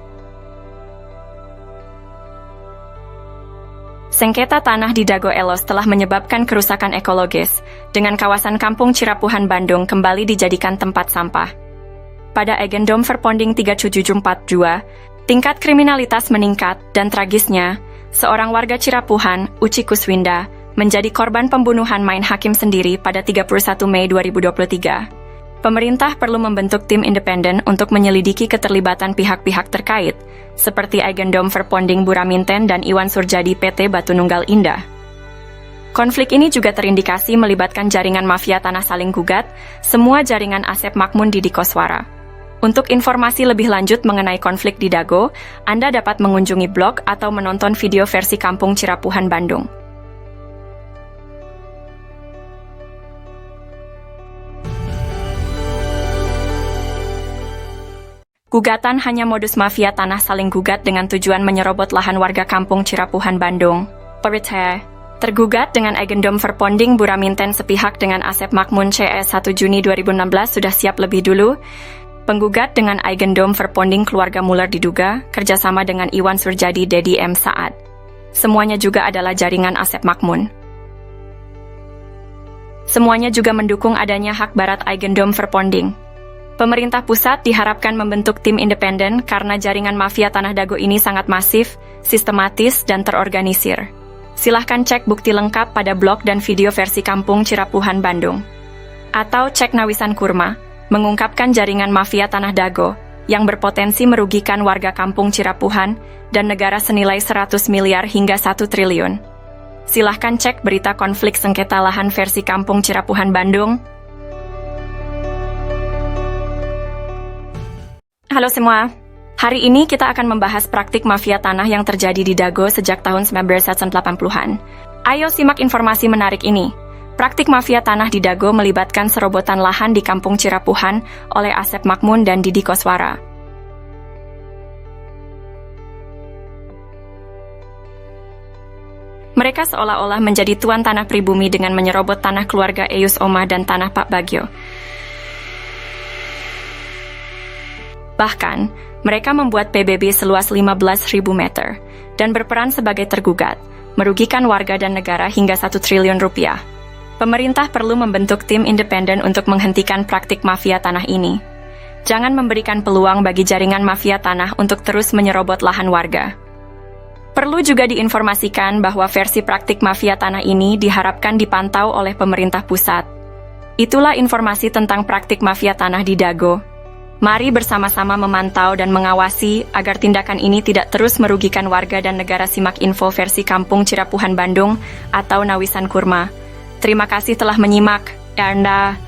Sengketa tanah di Dago Elos telah menyebabkan kerusakan ekologis, dengan kawasan Kampung Cirapuhan Bandung kembali dijadikan tempat sampah. Pada Egendom Verponding 3742, tingkat kriminalitas meningkat dan tragisnya, seorang warga Cirapuhan, Uci Kuswinda, menjadi korban pembunuhan main hakim sendiri pada 31 Mei 2023. Pemerintah perlu membentuk tim independen untuk menyelidiki keterlibatan pihak-pihak terkait, seperti Eigendom Verponding Buraminten dan Iwan Surjadi PT Batu Nunggal Indah. Konflik ini juga terindikasi melibatkan jaringan mafia tanah saling gugat, semua jaringan Asep Makmun di Dikoswara. Untuk informasi lebih lanjut mengenai konflik di Dago, Anda dapat mengunjungi blog atau menonton video versi Kampung Cirapuhan Bandung. Gugatan hanya modus mafia tanah saling gugat dengan tujuan menyerobot lahan warga Kampung Cirapuhan Bandung. Perite, tergugat dengan Eigendom Verponding Buraminten sepihak dengan Asep Makmun CS 1 Juni 2016 sudah siap lebih dulu. Penggugat dengan Eigendom Verponding keluarga Muller diduga kerjasama dengan Iwan Surjadi Dedi M. Saad. Semuanya juga adalah jaringan Asep Makmun. Semuanya juga mendukung adanya hak barat Eigendom Verponding. Pemerintah pusat diharapkan membentuk tim independen karena jaringan mafia tanah Dago ini sangat masif, sistematis, dan terorganisir. Silahkan cek bukti lengkap pada blog dan video versi Kampung Cirapuhan Bandung. Atau cek Nawisan Kurma, mengungkapkan jaringan mafia tanah Dago yang berpotensi merugikan warga Kampung Cirapuhan dan negara senilai 100 miliar hingga 1 triliun. Silahkan cek berita konflik sengketa lahan versi Kampung Cirapuhan Bandung. Halo semua, hari ini kita akan membahas praktik mafia tanah yang terjadi di Dago sejak tahun 1980-an. Ayo simak informasi menarik ini. Praktik mafia tanah di Dago melibatkan serobotan lahan di Kampung Cirapuhan oleh Asep Makmun dan Didikoswara. Mereka seolah-olah menjadi tuan tanah pribumi dengan menyerobot tanah keluarga Eyus Omah dan tanah Pak Bagio. Bahkan, mereka membuat PBB seluas 15.000 meter dan berperan sebagai tergugat, merugikan warga dan negara hingga 1 triliun rupiah. Pemerintah perlu membentuk tim independen untuk menghentikan praktik mafia tanah ini. Jangan memberikan peluang bagi jaringan mafia tanah untuk terus menyerobot lahan warga. Perlu juga diinformasikan bahwa versi praktik mafia tanah ini diharapkan dipantau oleh pemerintah pusat. Itulah informasi tentang praktik mafia tanah di Dago. Mari bersama-sama memantau dan mengawasi agar tindakan ini tidak terus merugikan warga dan negara. Simak info versi Kampung Cirapuhan Bandung atau Nawisan Kurma. Terima kasih telah menyimak. Ernda.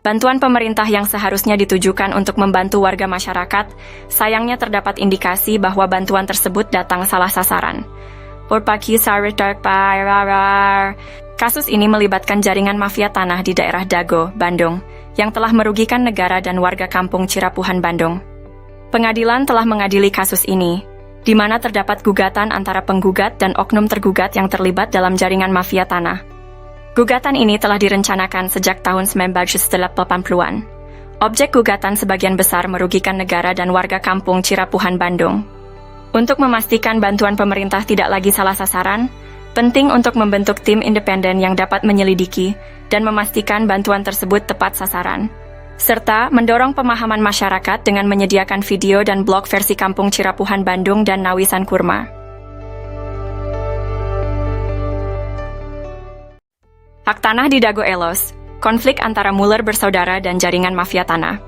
Bantuan pemerintah yang seharusnya ditujukan untuk membantu warga masyarakat, sayangnya terdapat indikasi bahwa bantuan tersebut datang salah sasaran. Kasus ini melibatkan jaringan mafia tanah di daerah Dago, Bandung, yang telah merugikan negara dan warga Kampung Cirapuhan Bandung. Pengadilan telah mengadili kasus ini, di mana terdapat gugatan antara penggugat dan oknum tergugat yang terlibat dalam jaringan mafia tanah. Gugatan ini telah direncanakan sejak tahun 1980-an. Objek gugatan sebagian besar merugikan negara dan warga Kampung Cirapuhan Bandung. Untuk memastikan bantuan pemerintah tidak lagi salah sasaran, penting untuk membentuk tim independen yang dapat menyelidiki dan memastikan bantuan tersebut tepat sasaran. serta mendorong pemahaman masyarakat dengan menyediakan video dan blog versi Kampung Cirapuhan Bandung dan Nawisan Kurma. Hak tanah di Dago Elos, konflik antara Muller bersaudara dan jaringan mafia tanah.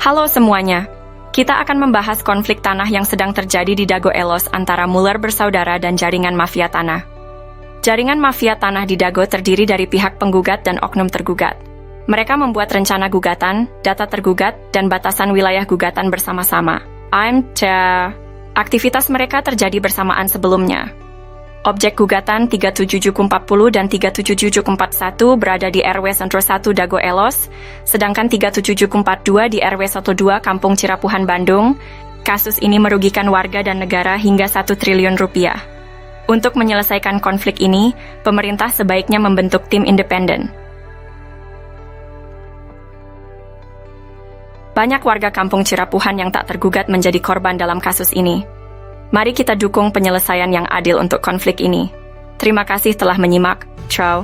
Halo semuanya, kita akan membahas konflik tanah yang sedang terjadi di Dago Elos antara Muller bersaudara dan jaringan mafia tanah. Jaringan mafia tanah di Dago terdiri dari pihak penggugat dan oknum tergugat. Mereka membuat rencana gugatan, data tergugat, dan batasan wilayah gugatan bersama-sama. Aktivitas mereka terjadi bersamaan sebelumnya. Objek gugatan 37740 dan 37741 berada di RW 101 Dago Elos, sedangkan 37742 di RW 12 Kampung Cirapuhan Bandung. Kasus ini merugikan warga dan negara hingga 1 triliun rupiah. Untuk menyelesaikan konflik ini, pemerintah sebaiknya membentuk tim independen. Banyak warga Kampung Cirapuhan yang tak tergugat menjadi korban dalam kasus ini. Mari kita dukung penyelesaian yang adil untuk konflik ini. Terima kasih telah menyimak. Ciao.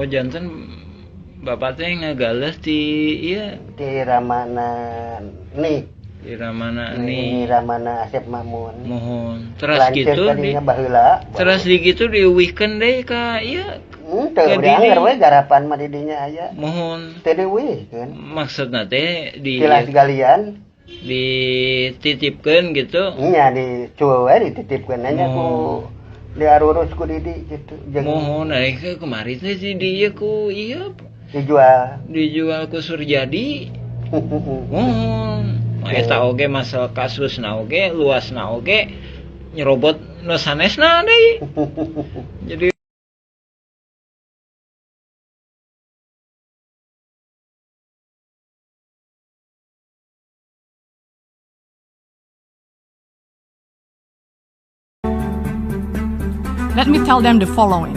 Oh janten bapak teh ngagales di iya Di Ramana nih. di Ramana Ini nih Ramana Asep Mamun. mohon terus Lanceuk gitu di tadinya baheula. terus di gitu diuwihkeun deui ka iya Teu ke urang didi. we garapan mah didinya aya. mohon Teu diuwihkeun. maksudna teh Tilas galian. dititipkeun gitu Nya dicuwe we dititipkeun nya ku diarurus ku didi gitu. Jeung mohon kemarin teh di dieu ku iya dijual ku Surjadi mohon eta oge masalah kasusna oge luasna oge nyerobot nu sanesna deui jadi Let me tell them the following.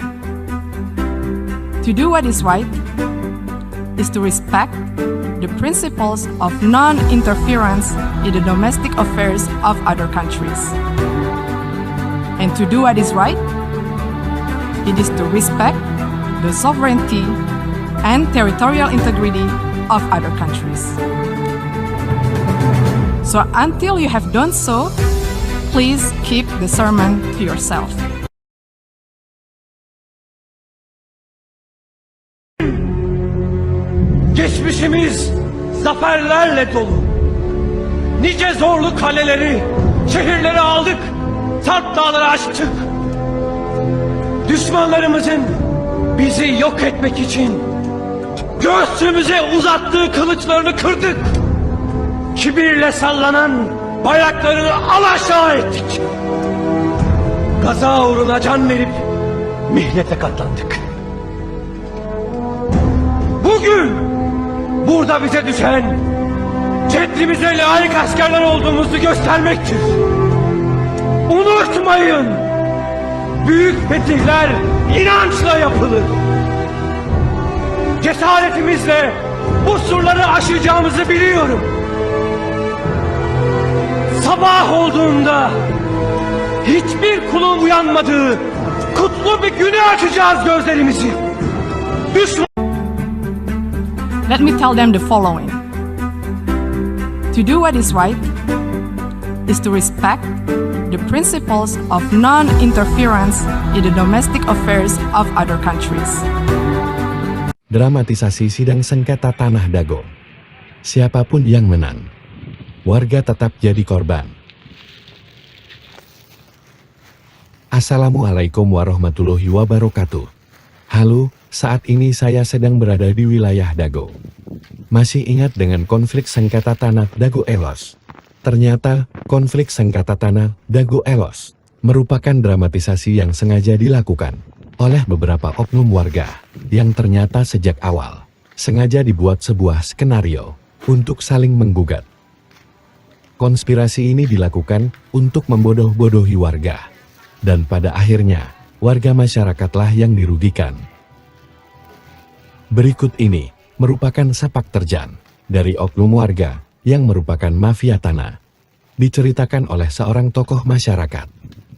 To do what is right is to respect the principles of non-interference in the domestic affairs of other countries. And to do what is right, it is to respect the sovereignty and territorial integrity of other countries. So until you have done so, please keep the sermon to yourself. Geçmişimiz zaferlerle dolu. Nice zorlu kaleleri, şehirleri aldık, Sarp dağları aştık. Düşmanlarımızın bizi yok etmek için göğsümüze uzattığı kılıçlarını kırdık. Kibirle sallanan bayraklarını alaşağı ettik. Gaza uğruna can verip mihnete katlandık. Bugün burada bize düşen ceddimize layık askerler olduğumuzu göstermektir. Unutmayın, büyük fetihler inançla yapılır. Cesaretimizle bu surları aşacağımızı biliyorum. Sabah olduğunda hiçbir kulun uyanmadığı kutlu bir güne açacağız gözlerimizi. Let me tell them the following. To do what is right is to respect the principles of non-interference in the domestic affairs of other countries. Dramatisasi sidang sengketa tanah Dago. Siapapun yang menang, warga tetap jadi korban. Assalamualaikum warahmatullahi wabarakatuh. Halo, saat ini saya sedang berada di wilayah Dago. Masih ingat dengan konflik sengketa tanah Dago Elos? Ternyata, konflik sengketa tanah Dago Elos merupakan dramatisasi yang sengaja dilakukan oleh beberapa oknum warga yang ternyata sejak awal sengaja dibuat sebuah skenario untuk saling menggugat. Konspirasi ini dilakukan untuk membodoh-bodohi warga, dan pada akhirnya warga masyarakatlah yang dirugikan. Berikut ini merupakan sepak terjang dari oknum warga yang merupakan mafia tanah. Diceritakan oleh seorang tokoh masyarakat,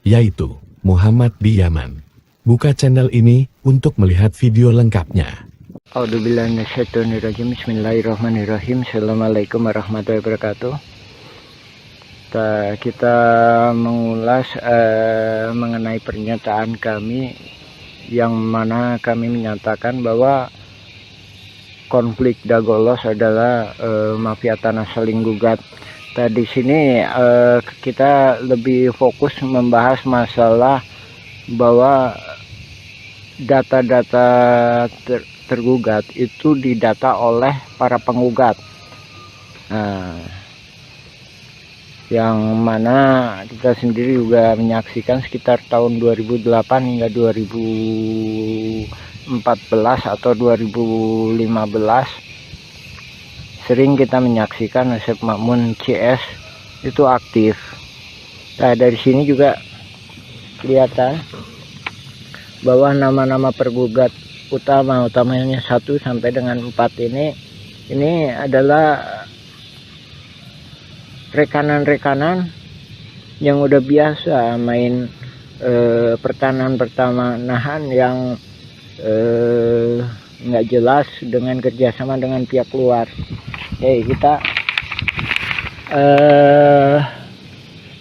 yaitu Muhammad di Yaman. Buka channel ini untuk melihat video lengkapnya. A'udzubillahiminasyaitonirrajim. Bismillahirrahmanirrahim. Assalamualaikum warahmatullahi wabarakatuh. Kita mengulas mengenai pernyataan kami yang mana kami menyatakan bahwa konflik Dagolos adalah mafia tanah saling gugat. Di sini kita lebih fokus membahas masalah bahwa data-data tergugat itu didata oleh para penggugat. Yang mana kita sendiri juga menyaksikan sekitar tahun 2008 hingga 2014 atau 2015 sering kita menyaksikan Asep Makmun CS itu aktif. Nah, dari sini juga kelihatan bahwa nama-nama pergugat utamanya 1 sampai dengan 4 ini adalah rekanan-rekanan yang udah biasa main pertanahan yang nggak jelas dengan kerjasama dengan pihak luar. Oke, kita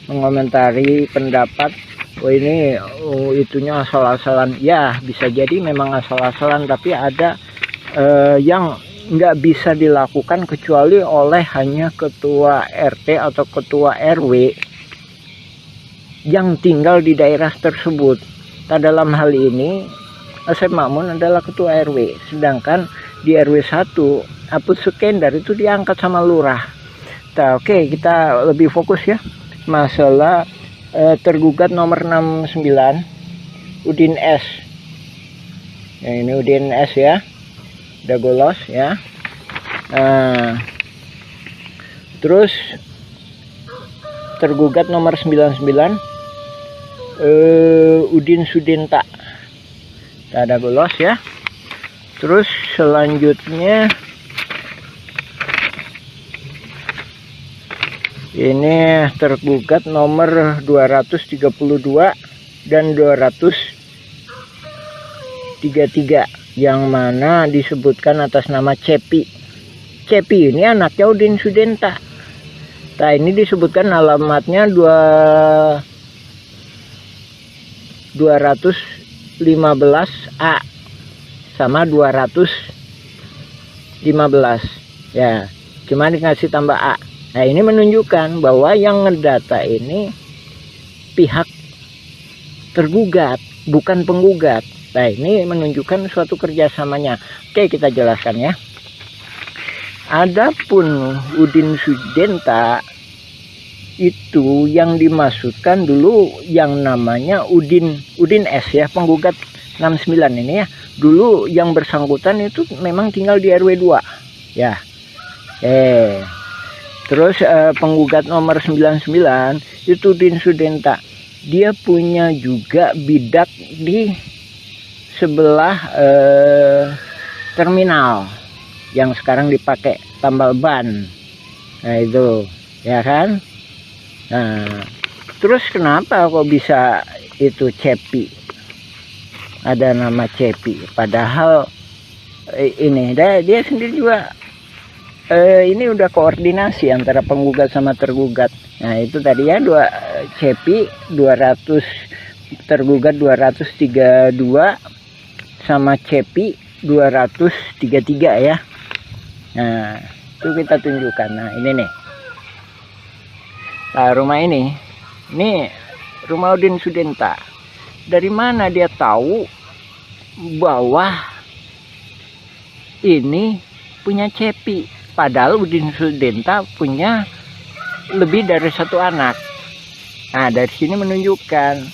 mengomentari pendapat ini itunya asal-asalan. Ya, bisa jadi memang asal-asalan, tapi ada yang nggak bisa dilakukan kecuali oleh hanya ketua RT atau ketua RW yang tinggal di daerah tersebut. Nah, dalam hal ini Asep Makmun adalah ketua RW, sedangkan di RW 1 Aput Sukendar itu diangkat sama lurah. Nah, oke, kita lebih fokus ya masalah tergugat nomor 69 Udin S. Ya, ini Udin S ya, Dagolos ya. Terus tergugat nomor 99 Udin Sudinta, Dagolos ya. Terus selanjutnya ini tergugat nomor 232 dan 233 yang mana disebutkan atas nama Cepi. Cepi ini anaknya Udin Sudinta. Nah, ini disebutkan alamatnya 215A sama 215 ya, cuma dikasih tambah A. Nah, ini menunjukkan bahwa yang ngedata ini pihak tergugat, bukan penggugat. Nah, ini menunjukkan suatu kerjasamanya. Oke, kita jelaskan ya. Adapun Udin Sudenta itu yang dimaksudkan dulu yang namanya Udin S ya, penggugat 69 ini ya. Dulu yang bersangkutan itu memang tinggal di RW 2 ya. Terus penggugat nomor 99 itu Udin Sudenta. Dia punya juga bidak di sebelah terminal yang sekarang dipakai tambal ban. Nah, itu ya kan. Nah, terus kenapa kok bisa itu Cepi, ada nama Cepi, padahal ini dia sendiri juga ini udah koordinasi antara penggugat sama tergugat. Nah, itu tadi ya, Cepi 200, tergugat 232 sama Cepi 233 ya. Nah, itu kita tunjukkan. Nah, ini nih. Nah, rumah ini rumah Udin Sudenta. Dari mana dia tahu bahwa ini punya Cepi? Padahal Udin Sudenta punya lebih dari satu anak. Nah, dari sini menunjukkan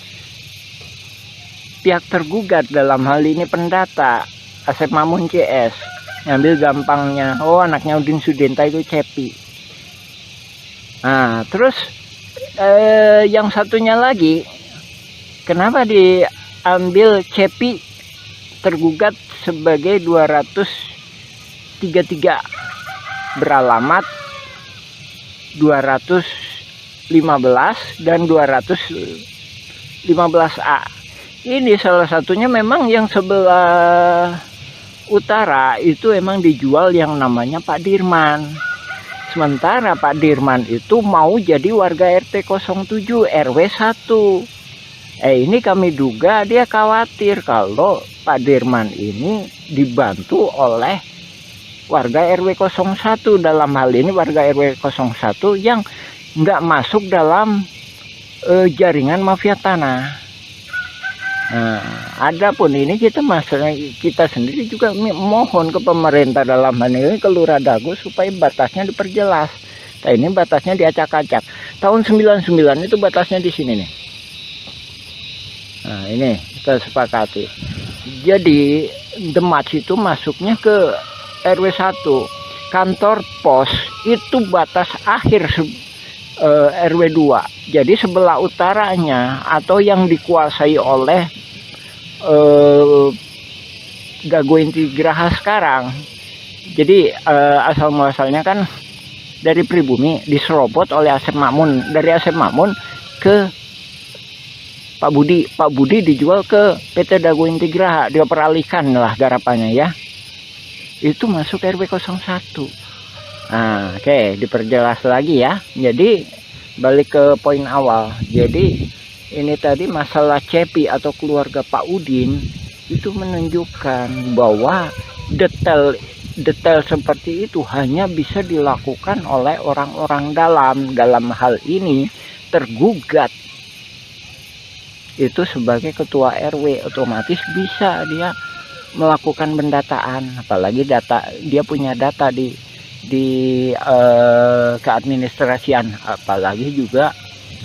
pihak tergugat, dalam hal ini pendata Asep Mamun CS, ngambil gampangnya, oh anaknya Udin Sudenta itu Cepi. Nah, terus yang satunya lagi, kenapa diambil Cepi tergugat sebagai 233 beralamat 215 dan 215A. Ini salah satunya memang yang sebelah utara itu emang dijual yang namanya Pak Dirman. Sementara Pak Dirman itu mau jadi warga RT 07 RW 1. Ini kami duga dia khawatir kalau Pak Dirman ini dibantu oleh warga RW 01, dalam hal ini warga RW 01 yang nggak masuk dalam jaringan mafia tanah. Nah, adapun ini kita sendiri juga mohon ke pemerintah, dalam hal ini ke Lurah Dago, supaya batasnya diperjelas. Nah, ini batasnya diacak-acak. Tahun 99 itu batasnya di sini nih. Nah, ini kita sepakati. Jadi Demak itu masuknya ke RW 1. Kantor pos itu batas akhir RW 2. Jadi sebelah utaranya atau yang dikuasai oleh Dago Inti Geraha sekarang. Jadi asal muasalnya kan dari pribumi diserobot oleh Asep Mamun, dari Asep Mamun ke Pak Budi. Pak Budi dijual ke PT Dago Inti Geraha, dia peralihkan lah garapannya ya. Itu masuk RW 01. Nah, oke, diperjelas lagi ya. Jadi balik ke poin awal. Jadi ini tadi masalah Cepi atau keluarga Pak Udin itu menunjukkan bahwa detail seperti itu hanya bisa dilakukan oleh orang-orang dalam hal ini tergugat itu sebagai ketua RW, otomatis bisa dia melakukan pendataan, apalagi dia punya data di keadministrasian, apalagi juga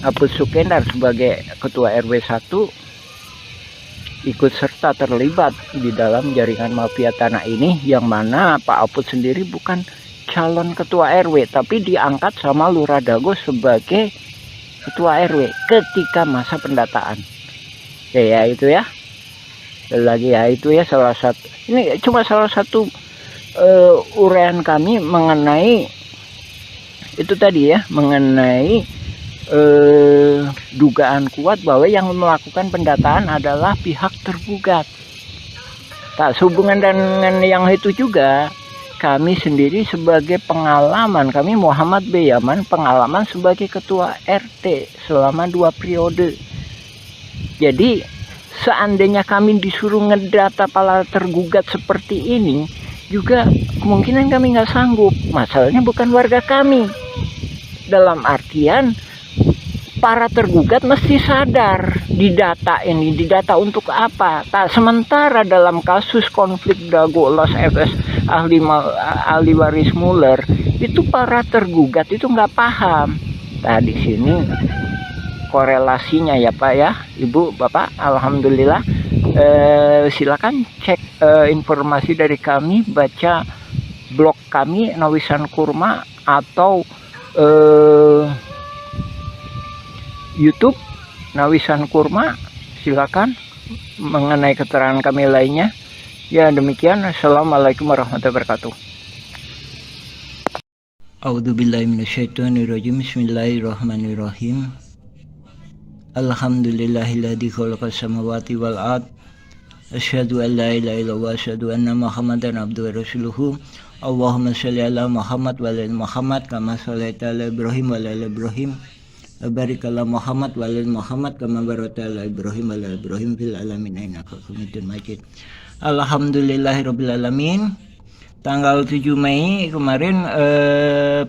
Apus Sukendar sebagai ketua RW 1 ikut serta terlibat di dalam jaringan mafia tanah ini, yang mana Pak Apus sendiri bukan calon ketua RW tapi diangkat sama Lurah Dago sebagai ketua RW ketika masa pendataan. Oke ya, itu ya. Lagi ya, itu ya salah satu, ini cuma salah satu uraian kami mengenai itu tadi ya, mengenai dugaan kuat bahwa yang melakukan pendataan adalah pihak tergugat. Tak sehubungan dengan yang itu juga, kami sendiri sebagai pengalaman, kami Muhammad B. Yaman, pengalaman sebagai ketua RT selama 2 periode. Jadi seandainya kami disuruh ngedata para tergugat seperti ini, juga kemungkinan kami nggak sanggup. Masalahnya bukan warga kami. Dalam artian para tergugat mesti sadar didata ini, didata untuk apa? Sementara dalam kasus konflik Dago Elos FS ahli waris Muller, itu para tergugat itu nggak paham. Nah di sini korelasinya ya Pak ya, Ibu, Bapak, alhamdulillah. Silakan cek informasi dari kami, baca blog kami Nawisan Kurma atau YouTube Nawisan Kurma, silakan mengenai keterangan kami lainnya. Ya demikian, assalamualaikum warahmatullahi wabarakatuh. A'udzubillahi minasyaitonirrajim. Bismillahirrahmanirrahim. Alhamdulillahilladzi khalaqas samawati wal ard. Asyhadu an la ilaha illallah wa asyhadu anna Muhammadan abduhu wa rasuluhu. Allahumma shalli ala Muhammad wa ala Muhammad kama shallaita ala Ibrahim wa ala Ibrahim. Barik ala Muhammad wa ala Muhammad kama barakta ala Ibrahim wa ala Ibrahim fil alamin innaka Hamidum Majid. Alhamdulillahirabbil alamin. Tanggal 7 Mei kemarin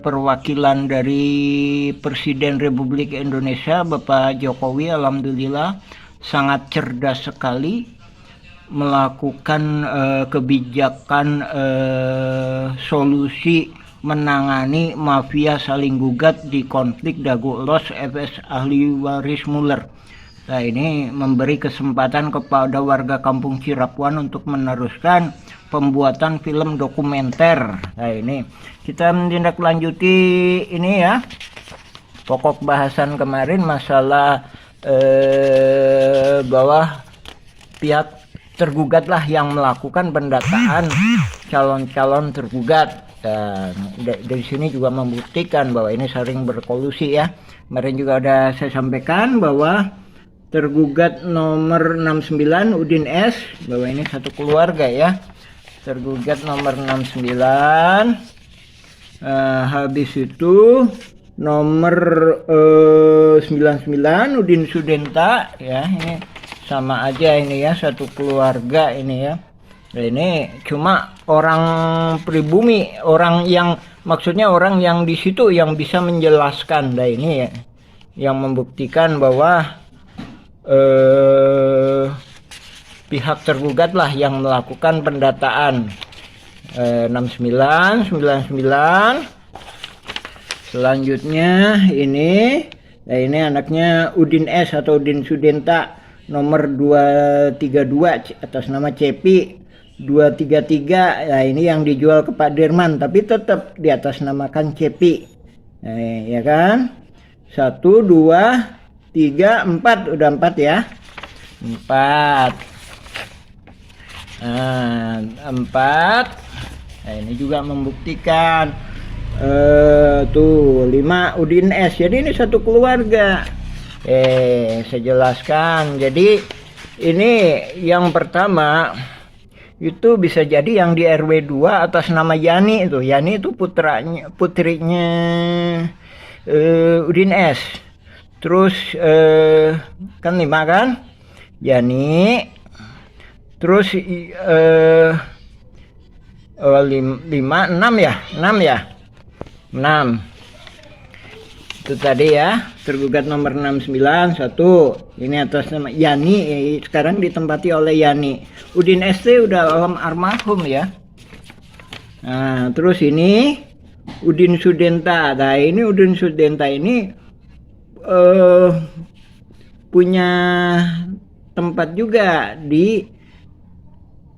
perwakilan dari Presiden Republik Indonesia Bapak Jokowi alhamdulillah sangat cerdas sekali melakukan kebijakan solusi menangani mafia saling gugat di konflik Dago Elos FS ahli waris Muller. Nah ini memberi kesempatan kepada warga kampung Cirapuhan untuk meneruskan pembuatan film dokumenter. Nah ini kita menindaklanjuti ini ya, pokok bahasan kemarin masalah bahwa pihak tergugatlah yang melakukan pendataan calon-calon tergugat. Dan dari sini juga membuktikan bahwa ini sering berkolusi ya. Kemarin juga ada saya sampaikan bahwa tergugat nomor 69 Udin S, bahwa ini satu keluarga ya. Tergugat nomor 69, habis itu nomor 99 Udin Sudenta ya, ini sama aja ini ya, satu keluarga ini ya. Nah, ini cuma orang pribumi, orang yang maksudnya orang yang di situ yang bisa menjelaskan. Nah ini ya, yang membuktikan bahwa pihak tergugat lah yang melakukan pendataan. 69, 99. Selanjutnya ini, nah ini anaknya Udin S atau Udin Sudenta nomor 232 atas nama Cepi 233. Nah ini yang dijual ke Pak Dirman tapi tetap di atas namakan Cepi. Nah, ya kan? 1, 2, 3, 4, udah 4 ya. 4. Nah, 4. Nah ini juga membuktikan tuh 5 Udin S. Jadi ini satu keluarga. Saya jelaskan. Jadi ini yang pertama itu bisa jadi yang di RW 2 atas nama Yani itu. Yani itu putrinya Udin S. Terus kan 5 kan? Yani. Terus 5, 6 ya? 6 ya? 6. Itu tadi ya, tergugat nomor 69, 1. Ini atas nama Yani, sekarang ditempati oleh Yani. Udin ST udah almarhum ya. Nah, terus ini Udin Sudenta. Nah, ini Udin Sudenta ini punya tempat juga di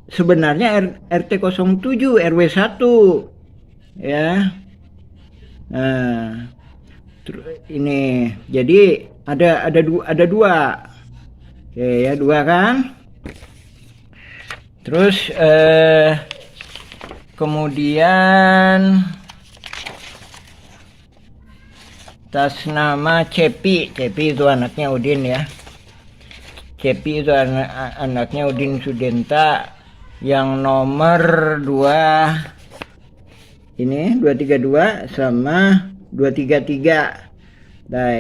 sebenarnya RT 07 RW 1 ya. Nah, ini jadi ada dua. Oke ya, 2 kan. Terus kemudian atas nama Cepi. Cepi itu anaknya Udin ya. Cepi itu anaknya Udin Sudenta yang nomor 2 Ini 232 sama 233. Nah,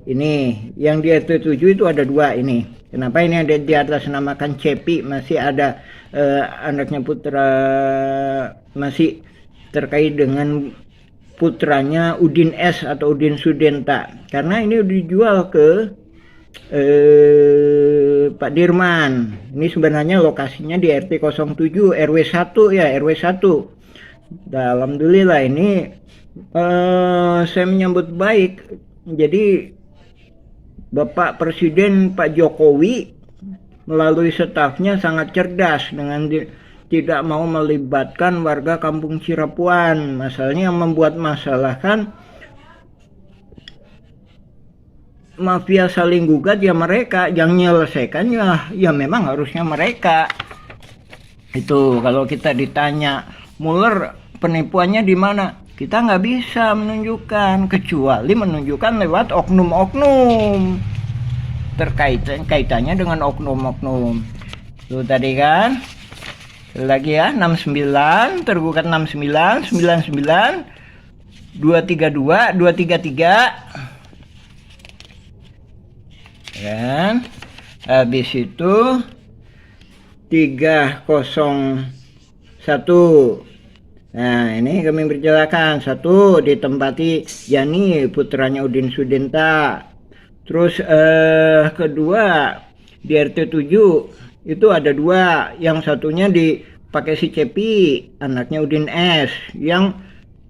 ini yang di RT 7 itu ada 2 ini. Kenapa ini ada di atas namakan Cepi? Masih ada anaknya putra, masih terkait dengan putranya Udin S atau Udin Sudenta. Karena ini dijual ke Pak Dirman. Ini sebenarnya lokasinya di RT 07 RW 1 ya, RW 1. Alhamdulillah ini saya menyambut baik. Jadi Bapak Presiden Pak Jokowi melalui stafnya sangat cerdas dengan tidak mau melibatkan warga kampung Cirapuhan. Masalahnya yang membuat masalah kan mafia saling gugat ya mereka, yang menyelesaikan ya memang harusnya mereka. Itu kalau kita ditanya Mueller penipuannya di mana? Kita nggak bisa menunjukkan, kecuali menunjukkan lewat oknum-oknum. Kaitannya dengan oknum-oknum. Tuh tadi kan. Lagi ya, 69, tergugat 69, 99, 232, 233. Kan? Habis itu 301. Nah, ini kami berjelaskan. 1 ditempati Yani, putranya Udin Sudenta. Terus kedua di RT 7 itu ada 2. Yang satunya dipakai si Cepi, anaknya Udin S. Yang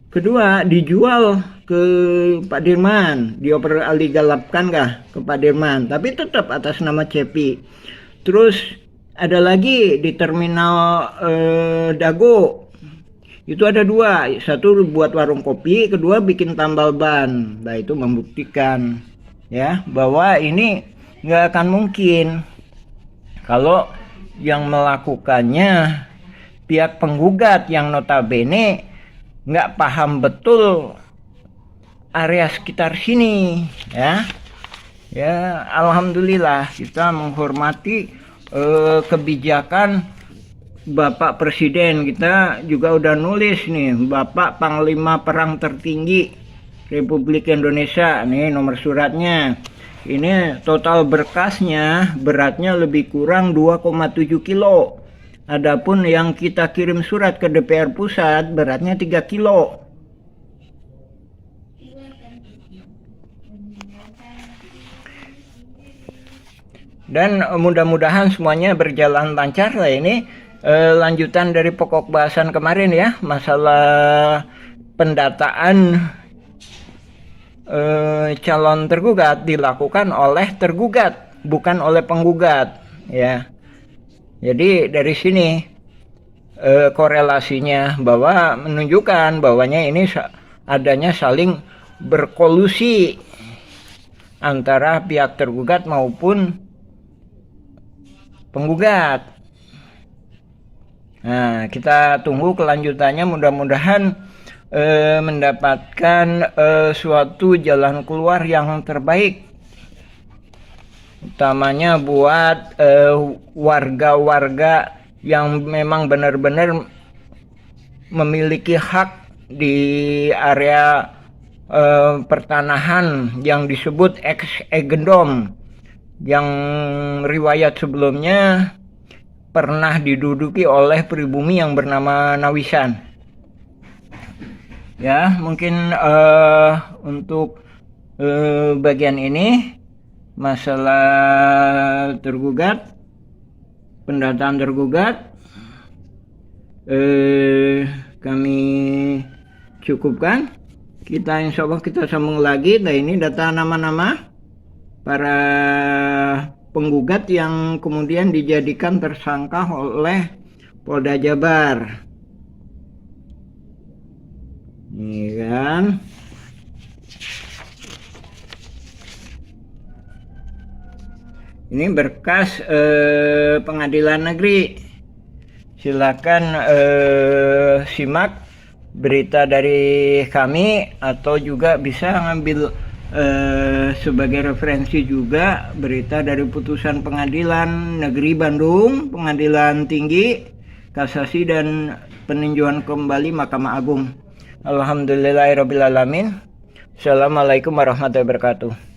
kedua dijual ke Pak Dirman, dioper aligalapkan kah ke Pak Dirman, tapi tetap atas nama Cepi. Terus ada lagi di terminal Dago. Itu ada 2, 1 buat warung kopi, kedua bikin tambal ban. Nah, itu membuktikan ya bahwa ini nggak akan mungkin kalau yang melakukannya pihak penggugat yang notabene nggak paham betul area sekitar sini ya. Ya, alhamdulillah kita menghormati kebijakan Bapak Presiden. Kita juga udah nulis nih, Bapak Panglima Perang Tertinggi Republik Indonesia, nih nomor suratnya. Ini total berkasnya beratnya lebih kurang 2,7 kilo. Adapun yang kita kirim surat ke DPR Pusat beratnya 3 kilo. Dan mudah-mudahan semuanya berjalan lancar lah ini. Lanjutan dari pokok bahasan kemarin ya, masalah pendataan calon tergugat dilakukan oleh tergugat, bukan oleh penggugat ya. Jadi dari sini korelasinya bahwa menunjukkan bahwanya ini adanya saling berkolusi antara pihak tergugat maupun penggugat. Nah, kita tunggu kelanjutannya, mudah-mudahan mendapatkan suatu jalan keluar yang terbaik, utamanya buat warga-warga yang memang benar-benar memiliki hak di area pertanahan yang disebut ex-egendom, yang riwayat sebelumnya pernah diduduki oleh pribumi yang bernama Nawisan. Ya, mungkin untuk bagian ini masalah tergugat, pendataan tergugat, kami cukupkan. Kita insya Allah kita sambung lagi. Nah, ini data nama-nama para penggugat yang kemudian dijadikan tersangka oleh Polda Jabar. Ini kan. Ini berkas pengadilan negeri. Silakan simak berita dari kami, atau juga bisa ngambil sebagai referensi juga berita dari putusan Pengadilan Negeri Bandung, Pengadilan Tinggi, Kasasi, dan peninjauan kembali Mahkamah Agung. Alhamdulillahirabbil alamin. Assalamualaikum warahmatullahi wabarakatuh.